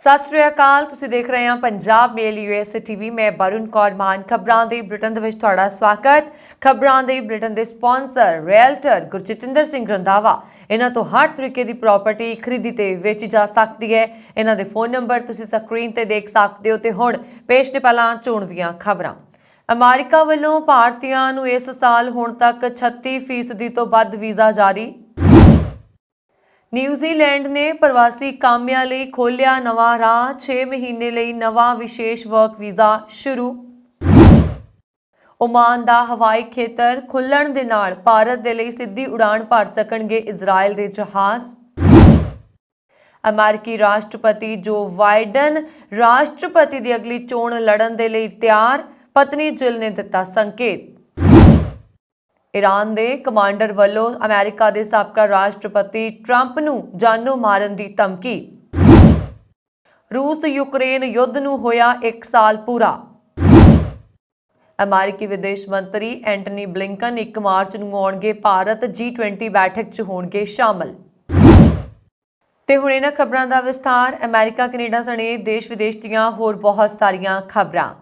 ਸਤਿ ਸ਼੍ਰੀ ਅਕਾਲ। ਤੁਸੀਂ ਦੇਖ ਰਹੇ ਹੋ ਪੰਜਾਬ ਮੇਲ USA TV। ਮੈਂ ਵਰੁਣ ਕੌਰ ਮਾਨ। ਖਬਰਾਂ ਦੇ ਬੁਲੇਟਿਨ ਦੇ ਵਿੱਚ ਤੁਹਾਡਾ ਸਵਾਗਤ। ਖਬਰਾਂ ਦੇ ਬੁਲੇਟਿਨ ਦੇ ਸਪਾਂਸਰ ਰੀਅਲਟਰ ਗੁਰਜਿਤਿੰਦਰ ਸਿੰਘ ਰੰਧਾਵਾ। ਇਹਨਾਂ ਤੋਂ ਹਰ ਤਰੀਕੇ ਦੀ ਪ੍ਰਾਪਰਟੀ ਖਰੀਦੀ ਤੇ ਵੇਚੀ ਜਾ ਸਕਦੀ ਹੈ। ਇਹਨਾਂ ਦੇ ਫੋਨ ਨੰਬਰ ਤੁਸੀਂ ਸਕਰੀਨ ਤੇ ਦੇਖ ਸਕਦੇ ਹੋ। ਤੇ ਹੁਣ ਪੇਸ਼ ਨੇ ਪਹਿਲਾਂ ਚੋਣਵੀਆਂ ਖਬਰਾਂ। ਅਮਰੀਕਾ ਵੱਲੋਂ ਭਾਰਤੀਆਂ ਨੂੰ ਇਸ ਸਾਲ ਹੁਣ ਤੱਕ 36% ਤੋਂ ਵੱਧ ਵੀਜ਼ਾ ਜਾਰੀ। ਨਿਊਜ਼ੀਲੈਂਡ ਨੇ ਪ੍ਰਵਾਸੀ ਕਾਮਿਆਂ ਲਈ ਖੋਲ੍ਹਿਆ ਨਵਾਂ ਰਾਹ। 6 ਮਹੀਨੇ ਲਈ ਨਵਾਂ ਵਿਸ਼ੇਸ਼ ਵਰਕ ਵੀਜ਼ਾ ਸ਼ੁਰੂ। ਓਮਾਨ ਦਾ ਹਵਾਈ ਖੇਤਰ ਖੁੱਲ੍ਹਣ ਦੇ ਨਾਲ ਭਾਰਤ ਦੇ ਲਈ ਸਿੱਧੀ ਉਡਾਣ ਭਰ ਸਕਣਗੇ ਇਜ਼ਰਾਈਲ ਦੇ ਜਹਾਜ਼। ਅਮਰੀਕੀ ਰਾਸ਼ਟਰਪਤੀ ਜੋ ਬਾਈਡਨ ਰਾਸ਼ਟਰਪਤੀ ਦੀ ਅਗਲੀ ਚੋਣ ਲੜਨ ਦੇ ਲਈ ਤਿਆਰ। ਪਤਨੀ ਜਿਲ ਨੇ ਦਿੱਤਾ ਸੰਕੇਤ। ਈਰਾਨ ਦੇ ਕਮਾਂਡਰ ਵੱਲੋਂ ਅਮਰੀਕਾ ਦੇ ਸਾਬਕਾ ਰਾਸ਼ਟਰਪਤੀ ਟਰੰਪ ਨੂੰ ਜਾਨੋਂ ਮਾਰਨ ਦੀ ਧਮਕੀ। ਰੂਸ ਯੂਕਰੇਨ ਯੁੱਧ ਨੂੰ ਹੋਇਆ 1 ਸਾਲ ਪੂਰਾ। ਅਮਰੀਕੀ ਵਿਦੇਸ਼ ਮੰਤਰੀ ਐਂਟਨੀ ਬਲਿੰਕਨ 1 ਮਾਰਚ ਨੂੰ ਆਉਣਗੇ ਭਾਰਤ। G20 ਬੈਠਕ 'ਚ ਹੋਣਗੇ ਸ਼ਾਮਲ। ਤੇ ਹੁਣ ਇਹਨਾਂ ਖਬਰਾਂ ਦਾ ਵਿਸਥਾਰ। ਅਮਰੀਕਾ ਕੈਨੇਡਾ ਸਣੇ ਦੇਸ਼ ਵਿਦੇਸ਼ ਦੀਆਂ ਹੋਰ ਬਹੁਤ ਸਾਰੀਆਂ ਖਬਰਾਂ।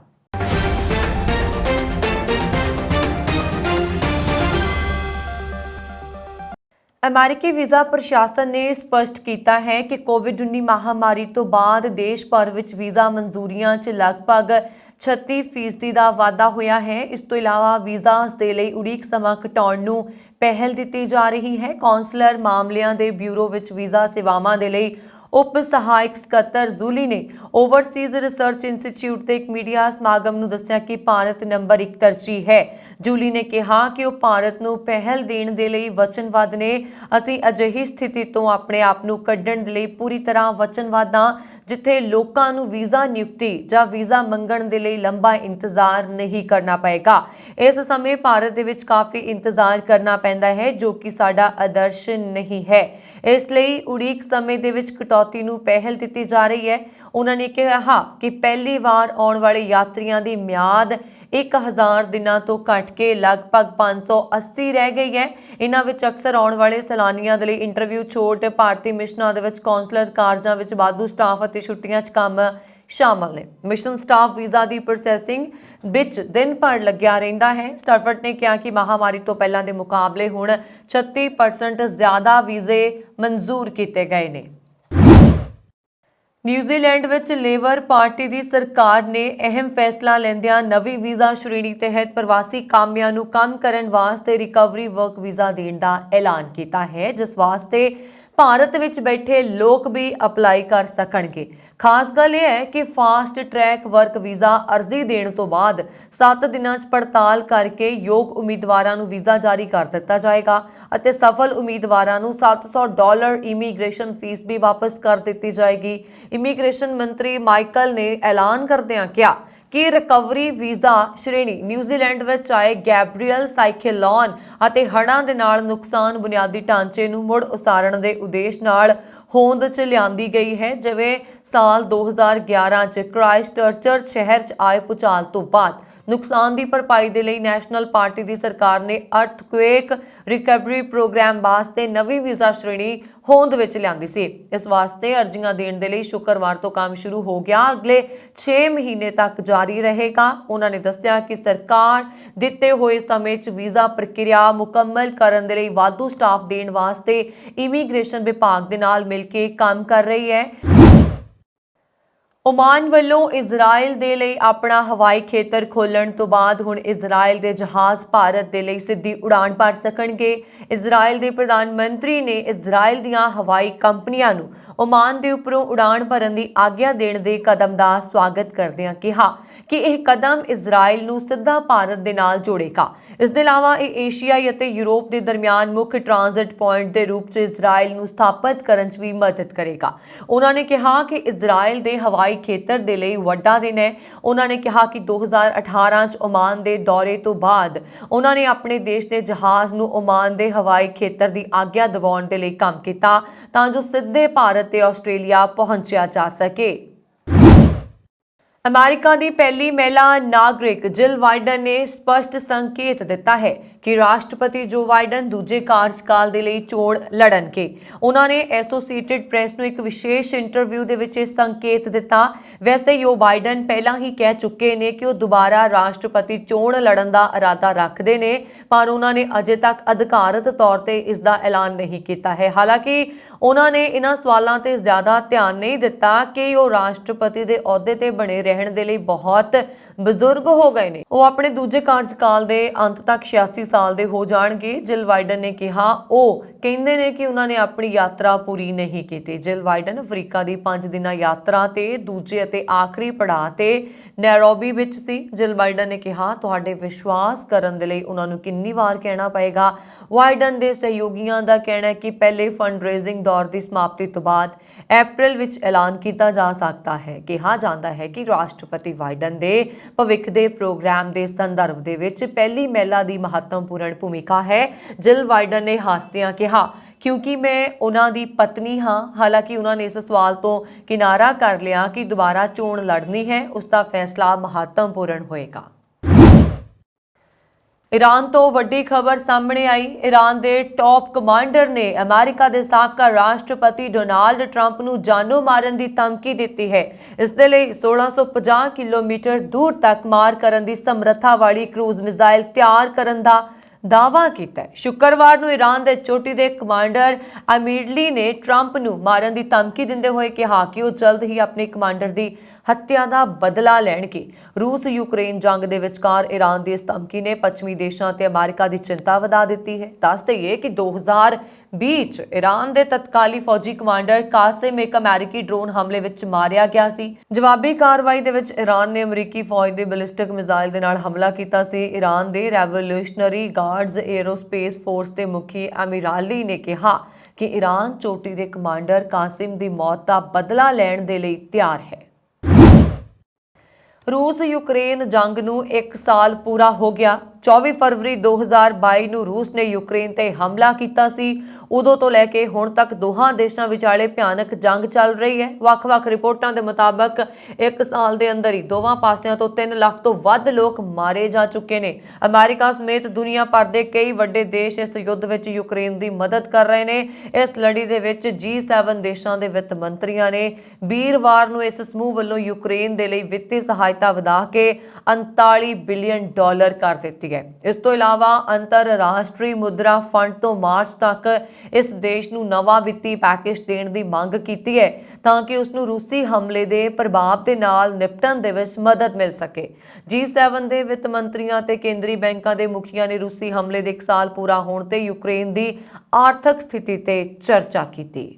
ਅਮਰੀਕੀ ਵੀਜ਼ਾ ਪ੍ਰਸ਼ਾਸਨ ਨੇ ਸਪਸ਼ਟ ਕੀਤਾ ਹੈ ਕਿ ਕੋਵਿਡ-19 ਮਹਾਮਾਰੀ ਤੋਂ ਬਾਅਦ ਦੇਸ਼ ਭਰ ਵਿੱਚ ਵੀਜ਼ਾ ਮਨਜ਼ੂਰੀਆਂ 'ਚ ਲਗਭਗ 36% ਦਾ ਵਾਧਾ ਹੋਇਆ ਹੈ। ਇਸ ਤੋਂ ਇਲਾਵਾ ਵੀਜ਼ਾਸ ਦੇ ਲਈ ਉਡੀਕ ਸਮਾਂ ਘਟਾਉਣ ਨੂੰ ਪਹਿਲ ਦਿੱਤੀ ਜਾ ਰਹੀ ਹੈ। ਕੌਂਸਲਰ ਮਾਮਲਿਆਂ ਦੇ ਬਿਊਰੋ ਵਿੱਚ ਵੀਜ਼ਾ ਸੇਵਾਵਾਂ ਦੇ ਲਈ ਉਪ ਸਹਾਇਕ ਸਕੱਤਰ ਜੂਲੀ ਨੇ ਓਵਰਸੀਜ਼ ਰਿਸਰਚ ਇੰਸਟੀਚਿਊਟ ਦੇ ਇੱਕ ਮੀਡੀਆ ਸਮਾਗਮ ਨੂੰ ਦੱਸਿਆ ਕਿ ਭਾਰਤ ਨੰਬਰ 1 ਤਰਜੀਹ ਹੈ। ਜੂਲੀ ਨੇ ਕਿਹਾ ਕਿ ਉਹ ਭਾਰਤ ਨੂੰ ਪਹਿਲ ਦੇਣ ਦੇ ਲਈ ਵਚਨਬੱਧ ਨੇ। ਅਸੀਂ ਅਜਿਹੀ ਸਥਿਤੀ ਤੋਂ ਆਪਣੇ ਆਪ ਨੂੰ ਕੱਢਣ ਦੇ ਲਈ ਪੂਰੀ ਤਰ੍ਹਾਂ ਵਚਨਬੱਧ ਹਾਂ ਜਿੱਥੇ ਲੋਕਾਂ ਨੂੰ ਵੀਜ਼ਾ ਨਿਯੁਕਤੀ ਜਾਂ ਵੀਜ਼ਾ ਮੰਗਣ ਦੇ ਲਈ ਲੰਬਾ ਇੰਤਜ਼ਾਰ ਨਹੀਂ ਕਰਨਾ ਪਏਗਾ। ਇਸ ਸਮੇਂ ਭਾਰਤ ਦੇ ਵਿੱਚ ਕਾਫੀ ਇੰਤਜ਼ਾਰ ਕਰਨਾ ਪੈਂਦਾ ਹੈ ਜੋ ਕਿ ਸਾਡਾ ਆਦਰਸ਼ ਨਹੀਂ ਹੈ। ਇਸ ਲਈ ਉਡੀਕ ਸਮੇਂ ਦੇ ਵਿੱਚ ਕਟੌਤੀ ਨੂੰ ਪਹਿਲ ਦਿੱਤੀ ਜਾ ਰਹੀ ਹੈ। ਉਹਨਾਂ ਨੇ ਕਿਹਾ ਕਿ ਪਹਿਲੀ ਵਾਰ ਆਉਣ ਵਾਲੇ ਯਾਤਰੀਆਂ ਦੀ ਮਿਆਦ 1000 ਦਿਨਾਂ ਤੋਂ ਘਟ ਕੇ ਲਗਭਗ 580 ਰਹਿ ਗਈ ਹੈ। ਇਹਨਾਂ ਵਿੱਚ ਅਕਸਰ ਆਉਣ ਵਾਲੇ ਸੈਲਾਨੀਆਂ ਦੇ ਲਈ ਇੰਟਰਵਿਊ ਛੋਟ, ਭਾਰਤੀ ਮਿਸ਼ਨਾਂ ਦੇ ਵਿੱਚ ਕੌਂਸਲਰ ਕਾਰਜਾਂ ਵਿੱਚ ਵਾਧੂ ਸਟਾਫ ਅਤੇ ਛੁੱਟੀਆਂ 'ਚ ਕੰਮ ਸ਼ਾਮਲ ਨੇ। ਮਿਸ਼ਨ ਸਟਾਫ ਵੀਜ਼ਾ ਦੀ ਪ੍ਰੋਸੈਸਿੰਗ ਵਿੱਚ ਦਿਨ ਭਰ ਲੱਗਿਆ ਰਹਿੰਦਾ ਹੈ। ਸਟਾਫਰਟ ਨੇ ਕਿਹਾ ਕਿ ਮਹਾਮਾਰੀ ਤੋਂ ਪਹਿਲਾਂ ਦੇ ਮੁਕਾਬਲੇ ਹੁਣ 36% ਜ਼ਿਆਦਾ ਵੀਜ਼ੇ ਮਨਜ਼ੂਰ ਕੀਤੇ ਗਏ ਨੇ। ਨਿਊਜ਼ੀਲੈਂਡ ਵਿੱਚ ਲੇਬਰ ਪਾਰਟੀ ਦੀ ਸਰਕਾਰ ਨੇ ਅਹਿਮ ਫੈਸਲਾ ਲੈਂਦਿਆਂ ਨਵੀਂ ਵੀਜ਼ਾ ਸ਼੍ਰੇਣੀ ਤਹਿਤ ਪ੍ਰਵਾਸੀ ਕਾਮਿਆਂ ਨੂੰ ਕੰਮ ਕਰਨ ਵਾਸਤੇ ਰਿਕਵਰੀ ਵਰਕ ਵੀਜ਼ਾ ਦੇਣ ਦਾ ਐਲਾਨ ਕੀਤਾ ਹੈ, ਜਿਸ ਵਾਸਤੇ ਭਾਰਤ ਵਿੱਚ ਬੈਠੇ ਲੋਕ ਵੀ ਅਪਲਾਈ ਕਰ ਸਕਣਗੇ। ਖਾਸ ਗੱਲ ਇਹ ਹੈ ਕਿ ਫਾਸਟ ਟਰੈਕ ਵਰਕ ਵੀਜ਼ਾ ਅਰਜ਼ੀ ਦੇਣ ਤੋਂ ਬਾਅਦ 7 ਦਿਨਾਂ 'ਚ ਪੜਤਾਲ ਕਰਕੇ ਯੋਗ ਉਮੀਦਵਾਰਾਂ ਨੂੰ ਵੀਜ਼ਾ ਜਾਰੀ ਕਰ ਦਿੱਤਾ ਜਾਏਗਾ ਅਤੇ ਸਫਲ ਉਮੀਦਵਾਰਾਂ ਨੂੰ $700 ਇਮੀਗ੍ਰੇਸ਼ਨ ਫੀਸ ਵੀ ਵਾਪਸ ਕਰ ਦਿੱਤੀ ਜਾਏਗੀ। ਇਮੀਗ੍ਰੇਸ਼ਨ ਮੰਤਰੀ ਮਾਈਕਲ ਨੇ ਐਲਾਨ ਕਰਦਿਆਂ ਕਿਹਾ ਕਿ ਰਿਕਵਰੀ ਵੀਜ਼ਾ ਸ਼੍ਰੇਣੀ ਨਿਊਜ਼ੀਲੈਂਡ ਵਿੱਚ ਆਏ ਗੈਬਰੀਅਲ ਸਾਈਕਲੋਨ ਅਤੇ ਹੜ੍ਹਾਂ ਦੇ ਨਾਲ ਨੁਕਸਾਨ ਬੁਨਿਆਦੀ ਢਾਂਚੇ ਨੂੰ ਮੁੜ ਉਸਾਰਨ ਦੇ ਉਦੇਸ਼ ਨਾਲ ਹੋਂਦ 'ਚ ਲਿਆਂਦੀ ਗਈ ਹੈ। ਜਿਵੇਂ ਸਾਲ 2011 'ਚ ਕ੍ਰਾਈਸਟਚਰਚ ਸ਼ਹਿਰ 'ਚ ਆਏ ਭੂਚਾਲ ਤੋਂ ਬਾਅਦ ਨੁਕਸਾਨ ਦੀ ਭਰਪਾਈ ਦੇ ਲਈ ਨੈਸ਼ਨਲ ਪਾਰਟੀ ਦੀ ਸਰਕਾਰ ਨੇ ਅਰਥਕੁਏਕ ਰਿਕਵਰੀ ਪ੍ਰੋਗਰਾਮ ਵਾਸਤੇ ਨਵੀਂ ਵੀਜ਼ਾ ਸ਼੍ਰੇਣੀ ਹੋਂਦ ਵਿੱਚ ਲਿਆਂਦੀ ਸੀ। ਇਸ ਵਾਸਤੇ ਅਰਜ਼ੀਆਂ ਦੇਣ ਦੇ ਲਈ ਸ਼ੁੱਕਰਵਾਰ ਤੋਂ ਕੰਮ ਸ਼ੁਰੂ ਹੋ ਗਿਆ। ਅਗਲੇ 6 ਮਹੀਨੇ ਤੱਕ ਜਾਰੀ ਰਹੇਗਾ। ਉਹਨਾਂ ਨੇ ਦੱਸਿਆ ਕਿ ਸਰਕਾਰ ਦਿੱਤੇ ਹੋਏ ਸਮੇਂ 'ਚ ਵੀਜ਼ਾ ਪ੍ਰਕਿਰਿਆ ਮੁਕੰਮਲ ਕਰਨ ਦੇ ਲਈ ਵਾਧੂ ਸਟਾਫ ਦੇਣ ਵਾਸਤੇ ਇਮੀਗ੍ਰੇਸ਼ਨ ਵਿਭਾਗ ਦੇ ਨਾਲ ਮਿਲ ਕੇ ਕੰਮ ਕਰ ਰਹੀ ਹੈ। ਓਮਾਨ ਵੱਲੋਂ ਇਜ਼ਰਾਈਲ ਦੇ ਲਈ ਆਪਣਾ ਹਵਾਈ ਖੇਤਰ ਖੋਲ੍ਹਣ ਤੋਂ ਬਾਅਦ ਹੁਣ ਇਜ਼ਰਾਈਲ ਦੇ ਜਹਾਜ਼ ਭਾਰਤ ਦੇ ਲਈ ਸਿੱਧੀ ਉਡਾਣ ਭਰ ਸਕਣਗੇ। ਇਜ਼ਰਾਈਲ ਦੇ ਪ੍ਰਧਾਨ ਮੰਤਰੀ ਨੇ ਇਜ਼ਰਾਈਲ ਦੀਆਂ ਹਵਾਈ ਕੰਪਨੀਆਂ ਨੂੰ ਓਮਾਨ ਦੇ ਉੱਪਰੋਂ ਉਡਾਣ ਭਰਨ ਦੀ ਆਗਿਆ ਦੇਣ ਦੇ ਕਦਮ ਦਾ ਸਵਾਗਤ ਕਰਦਿਆਂ ਕਿਹਾ ਕਿ ਇਹ ਕਦਮ ਇਜ਼ਰਾਈਲ ਨੂੰ ਸਿੱਧਾ ਭਾਰਤ ਦੇ ਨਾਲ ਜੋੜੇਗਾ। ਇਸ ਦੇ ਇਲਾਵਾ ਇਹ ਏਸ਼ੀਆਈ ਅਤੇ ਯੂਰਪ ਦੇ ਦਰਮਿਆਨ ਮੁੱਖ ਟ੍ਰਾਂਜ਼ਿਟ ਪੁਆਇੰਟ ਦੇ ਰੂਪ 'ਚ ਇਜ਼ਰਾਈਲ ਨੂੰ ਸਥਾਪਿਤ ਕਰਨ 'ਚ ਵੀ ਮਦਦ ਕਰੇਗਾ। ਉਹਨਾਂ ਨੇ ਕਿਹਾ ਕਿ ਇਜ਼ਰਾਈਲ ਦੇ ਹਵਾਈ ਖੇਤਰ ਦੇ ਲਈ ਵੱਡਾ ਦਿਨ ਹੈ। ਉਹਨਾਂ ਨੇ ਕਿਹਾ ਕਿ 2018 'ਚ ਓਮਾਨ ਦੇ ਦੌਰੇ ਤੋਂ ਬਾਅਦ ਉਹਨਾਂ ਨੇ ਆਪਣੇ ਦੇਸ਼ ਦੇ ਜਹਾਜ਼ ਨੂੰ ਓਮਾਨ ਦੇ ਹਵਾਈ ਖੇਤਰ ਦੀ ਆਗਿਆ ਦਿਵਾਉਣ ਦੇ ਲਈ ਕੰਮ ਕੀਤਾ ਤਾਂ ਜੋ ਸਿੱਧੇ ਭਾਰਤ ਤੇ ਆਸਟ੍ਰੇਲੀਆ ਪਹੁੰਚਿਆ ਜਾ ਸਕੇ। ਅਮਰੀਕਾ ਦੀ ਪਹਿਲੀ ਮਹਿਲਾ ਨਾਗਰਿਕ ਜਿਲ ਬਾਈਡਨ ਨੇ ਸਪਸ਼ਟ ਸੰਕੇਤ ਦਿੱਤਾ ਹੈ ਕਿ ਰਾਸ਼ਟਰਪਤੀ ਜੋ ਬਾਈਡਨ ਦੂਜੇ ਕਾਰਜਕਾਲ ਦੇ ਲਈ ਚੋਣ ਲੜਨਗੇ। ਉਹਨਾਂ ਨੇ ਐਸੋਸੀਏਟਿਡ ਪ੍ਰੈਸ ਨੂੰ ਇੱਕ ਵਿਸ਼ੇਸ਼ ਇੰਟਰਵਿਊ ਦੇ ਵਿੱਚ ਇਹ ਸੰਕੇਤ ਦਿੱਤਾ। ਵੈਸੇ ਜੋ ਬਾਈਡਨ ਪਹਿਲਾਂ ਹੀ ਕਹਿ ਚੁੱਕੇ ਨੇ ਕਿ ਉਹ ਦੁਬਾਰਾ ਰਾਸ਼ਟਰਪਤੀ ਚੋਣ ਲੜਨ ਦਾ ਇਰਾਦਾ ਰੱਖਦੇ ਨੇ, ਪਰ ਉਹਨਾਂ ਨੇ ਅਜੇ ਤੱਕ ਅਧਿਕਾਰਤ ਤੌਰ ਤੇ ਇਸ ਦਾ ਐਲਾਨ ਨਹੀਂ ਕੀਤਾ ਹੈ। ਹਾਲਾਂਕਿ ਉਹਨਾਂ ਨੇ ਇਹਨਾਂ ਸਵਾਲਾਂ ਤੇ ਜ਼ਿਆਦਾ ਧਿਆਨ ਨਹੀਂ ਦਿੱਤਾ ਕਿ ਉਹ ਰਾਸ਼ਟਰਪਤੀ ਦੇ ਅਹੁਦੇ ਤੇ ਬਣੇ ਰਹਿਣ ਦੇ ਲਈ ਬਹੁਤ ਬਜ਼ੁਰਗ ਹੋ ਗਏ ਨੇ। ਉਹ ਆਪਣੇ ਦੂਜੇ ਕਾਰਜਕਾਲ ਦੇ ਅੰਤ ਤੱਕ 86 ਸਾਲ ਦੇ ਹੋ ਜਾਣਗੇ। ਜਿਲ ਬਾਈਡਨ ਨੇ ਕਿਹਾ ਉਹ ਕਹਿੰਦੇ ਨੇ ਕਿ ਉਹਨਾਂ ਨੇ ਆਪਣੀ ਯਾਤਰਾ ਪੂਰੀ ਨਹੀਂ ਕੀਤੀ। ਜਿਲ ਬਾਈਡਨ ਅਫਰੀਕਾ ਦੀ 5 ਦਿਨਾਂ ਯਾਤਰਾ ਤੇ ਦੂਜੇ ਅਤੇ ਆਖਰੀ ਪੜਾਅ ਤੇ ਨੈਰੋਬੀ ਵਿੱਚ ਸੀ। ਜਿਲ ਬਾਈਡਨ ਨੇ ਕਿਹਾ ਤੁਹਾਡੇ ਵਿਸ਼ਵਾਸ ਕਰਨ ਦੇ ਲਈ ਉਹਨਾਂ ਨੂੰ ਕਿੰਨੀ ਵਾਰ ਕਹਿਣਾ ਪਏਗਾ। ਬਾਈਡਨ ਦੇ ਸਹਿਯੋਗੀਆਂ ਦਾ ਕਹਿਣਾ ਹੈ ਕਿ ਪਹਿਲੇ ਫੰਡ ਰੇਜ਼ਿੰਗ ਦੌਰ ਦੀ ਸਮਾਪਤੀ ਤੋਂ ਬਾਅਦ ਅਪ੍ਰੈਲ ਵਿੱਚ ਐਲਾਨ ਕੀਤਾ ਜਾ ਸਕਦਾ ਹੈ। ਕਿਹਾ ਜਾਂਦਾ ਹੈ ਕਿ ਰਾਸ਼ਟਰਪਤੀ ਬਾਈਡਨ ਦੇ ਭਵਿੱਖ ਦੇ ਪ੍ਰੋਗਰਾਮ ਦੇ ਸੰਦਰਭ ਦੇ ਵਿੱਚ ਪਹਿਲੀ ਮਹਿਲਾ ਦੀ ਮਹੱਤਵਪੂਰਨ ਭੂਮਿਕਾ ਹੈ। ਜਿਲ ਬਾਈਡਨ ਨੇ ਹੱਸਦਿਆਂ ਕਿਹਾ ਕਿਉਂਕਿ ਮੈਂ ਉਹਨਾਂ ਦੀ ਪਤਨੀ ਹਾਂ। ਹਾਲਾਂਕਿ ਉਹਨਾਂ ਨੇ ਇਸ ਸਵਾਲ ਤੋਂ ਕਿਨਾਰਾ ਕਰ ਲਿਆ ਕਿ ਦੁਬਾਰਾ ਚੋਣ ਲੜਨੀ ਹੈ, ਉਸ ਦਾ ਫੈਸਲਾ ਮਹੱਤਵਪੂਰਨ ਹੋਏਗਾ। ईरान तो वड्डी खबर सामने आई। ईरान के टॉप कमांडर ने अमेरिका के साबका राष्ट्रपति डोनाल्ड ट्रंप नूं जानों मारन की धमकी दी है। इस दे लई 1650 किलोमीटर दूर तक मार करन की समर्था वाली क्रूज मिसाइल तैयार करन दा दावा किया है। शुक्रवार नूं ईरान के चोटी के कमांडर अमीरली ने ट्रंप नूं मारन की धमकी दिंदे होए कहा कि वह जल्द ही अपने कमांडर की हत्या का बदला लैणगे। रूस यूक्रेन जंग के विचकार ईरान की इस धमकी ने पश्चिमी देशों ते अमेरिका की चिंता वधा दी है। दस दईए कि 2020 ईरान के तत्काली फौजी कमांडर कासिम एक अमेरिकी ड्रोन हमले विच मारिया गया सी। जवाबी कार्रवाई दे विच ईरान ने अमरीकी फौज के बैलिस्टिक मिसाइल दे नाल हमला किया सी। ईरान के रेवोल्यूशनरी गार्ड्स एयरोस्पेस फोर्स के मुखी अमीराली ने कहा कि ईरान चोटी के कमांडर कासिम की मौत का बदला लैण दे लई तैयार है। रूस यूक्रेन जंग नूं 1 साल पूरा हो गया। 24 फरवरी 2022 ਨੂੰ रूस ने यूक्रेन ते हमला किया सी। उदों तो लैके हुण तक दोहां देशों विचाले भयानक जंग चल रही है। ਵੱਖ-ਵੱਖ रिपोर्टां के मुताबक 1 साल के अंदर ही दोवां पासियां तो 3 लाख तो वध लोग मारे जा चुके ने। अमेरिका समेत दुनिया भर के कई वड्डे देश इस युद्ध विच यूक्रेन की मदद कर रहे हैं। इस लड़ी दे विच G7 देशों के वित्त मंत्रियों ने वीरवार नूं इस समूह वालों यूक्रेन के लिए वित्तीय सहायता वधा के $39 बिलियन कर दी है। इस तो इलावा अंतरराष्ट्रीय मुद्रा फंड तो मार्च तक इस देश नूं नवा वित्ती पैकेज देण दी मंग कीती है ताकि उसनूं रूसी हमले दे प्रभाव दे नाल निपटण दे विच मदद मिल सके। G7 दे वित्त मंत्रियों ते केंद्री बैंकों के मुखिया ने रूसी हमले दे 1 साल पूरा होण ते यूक्रेन की आर्थिक स्थिति ते चर्चा की।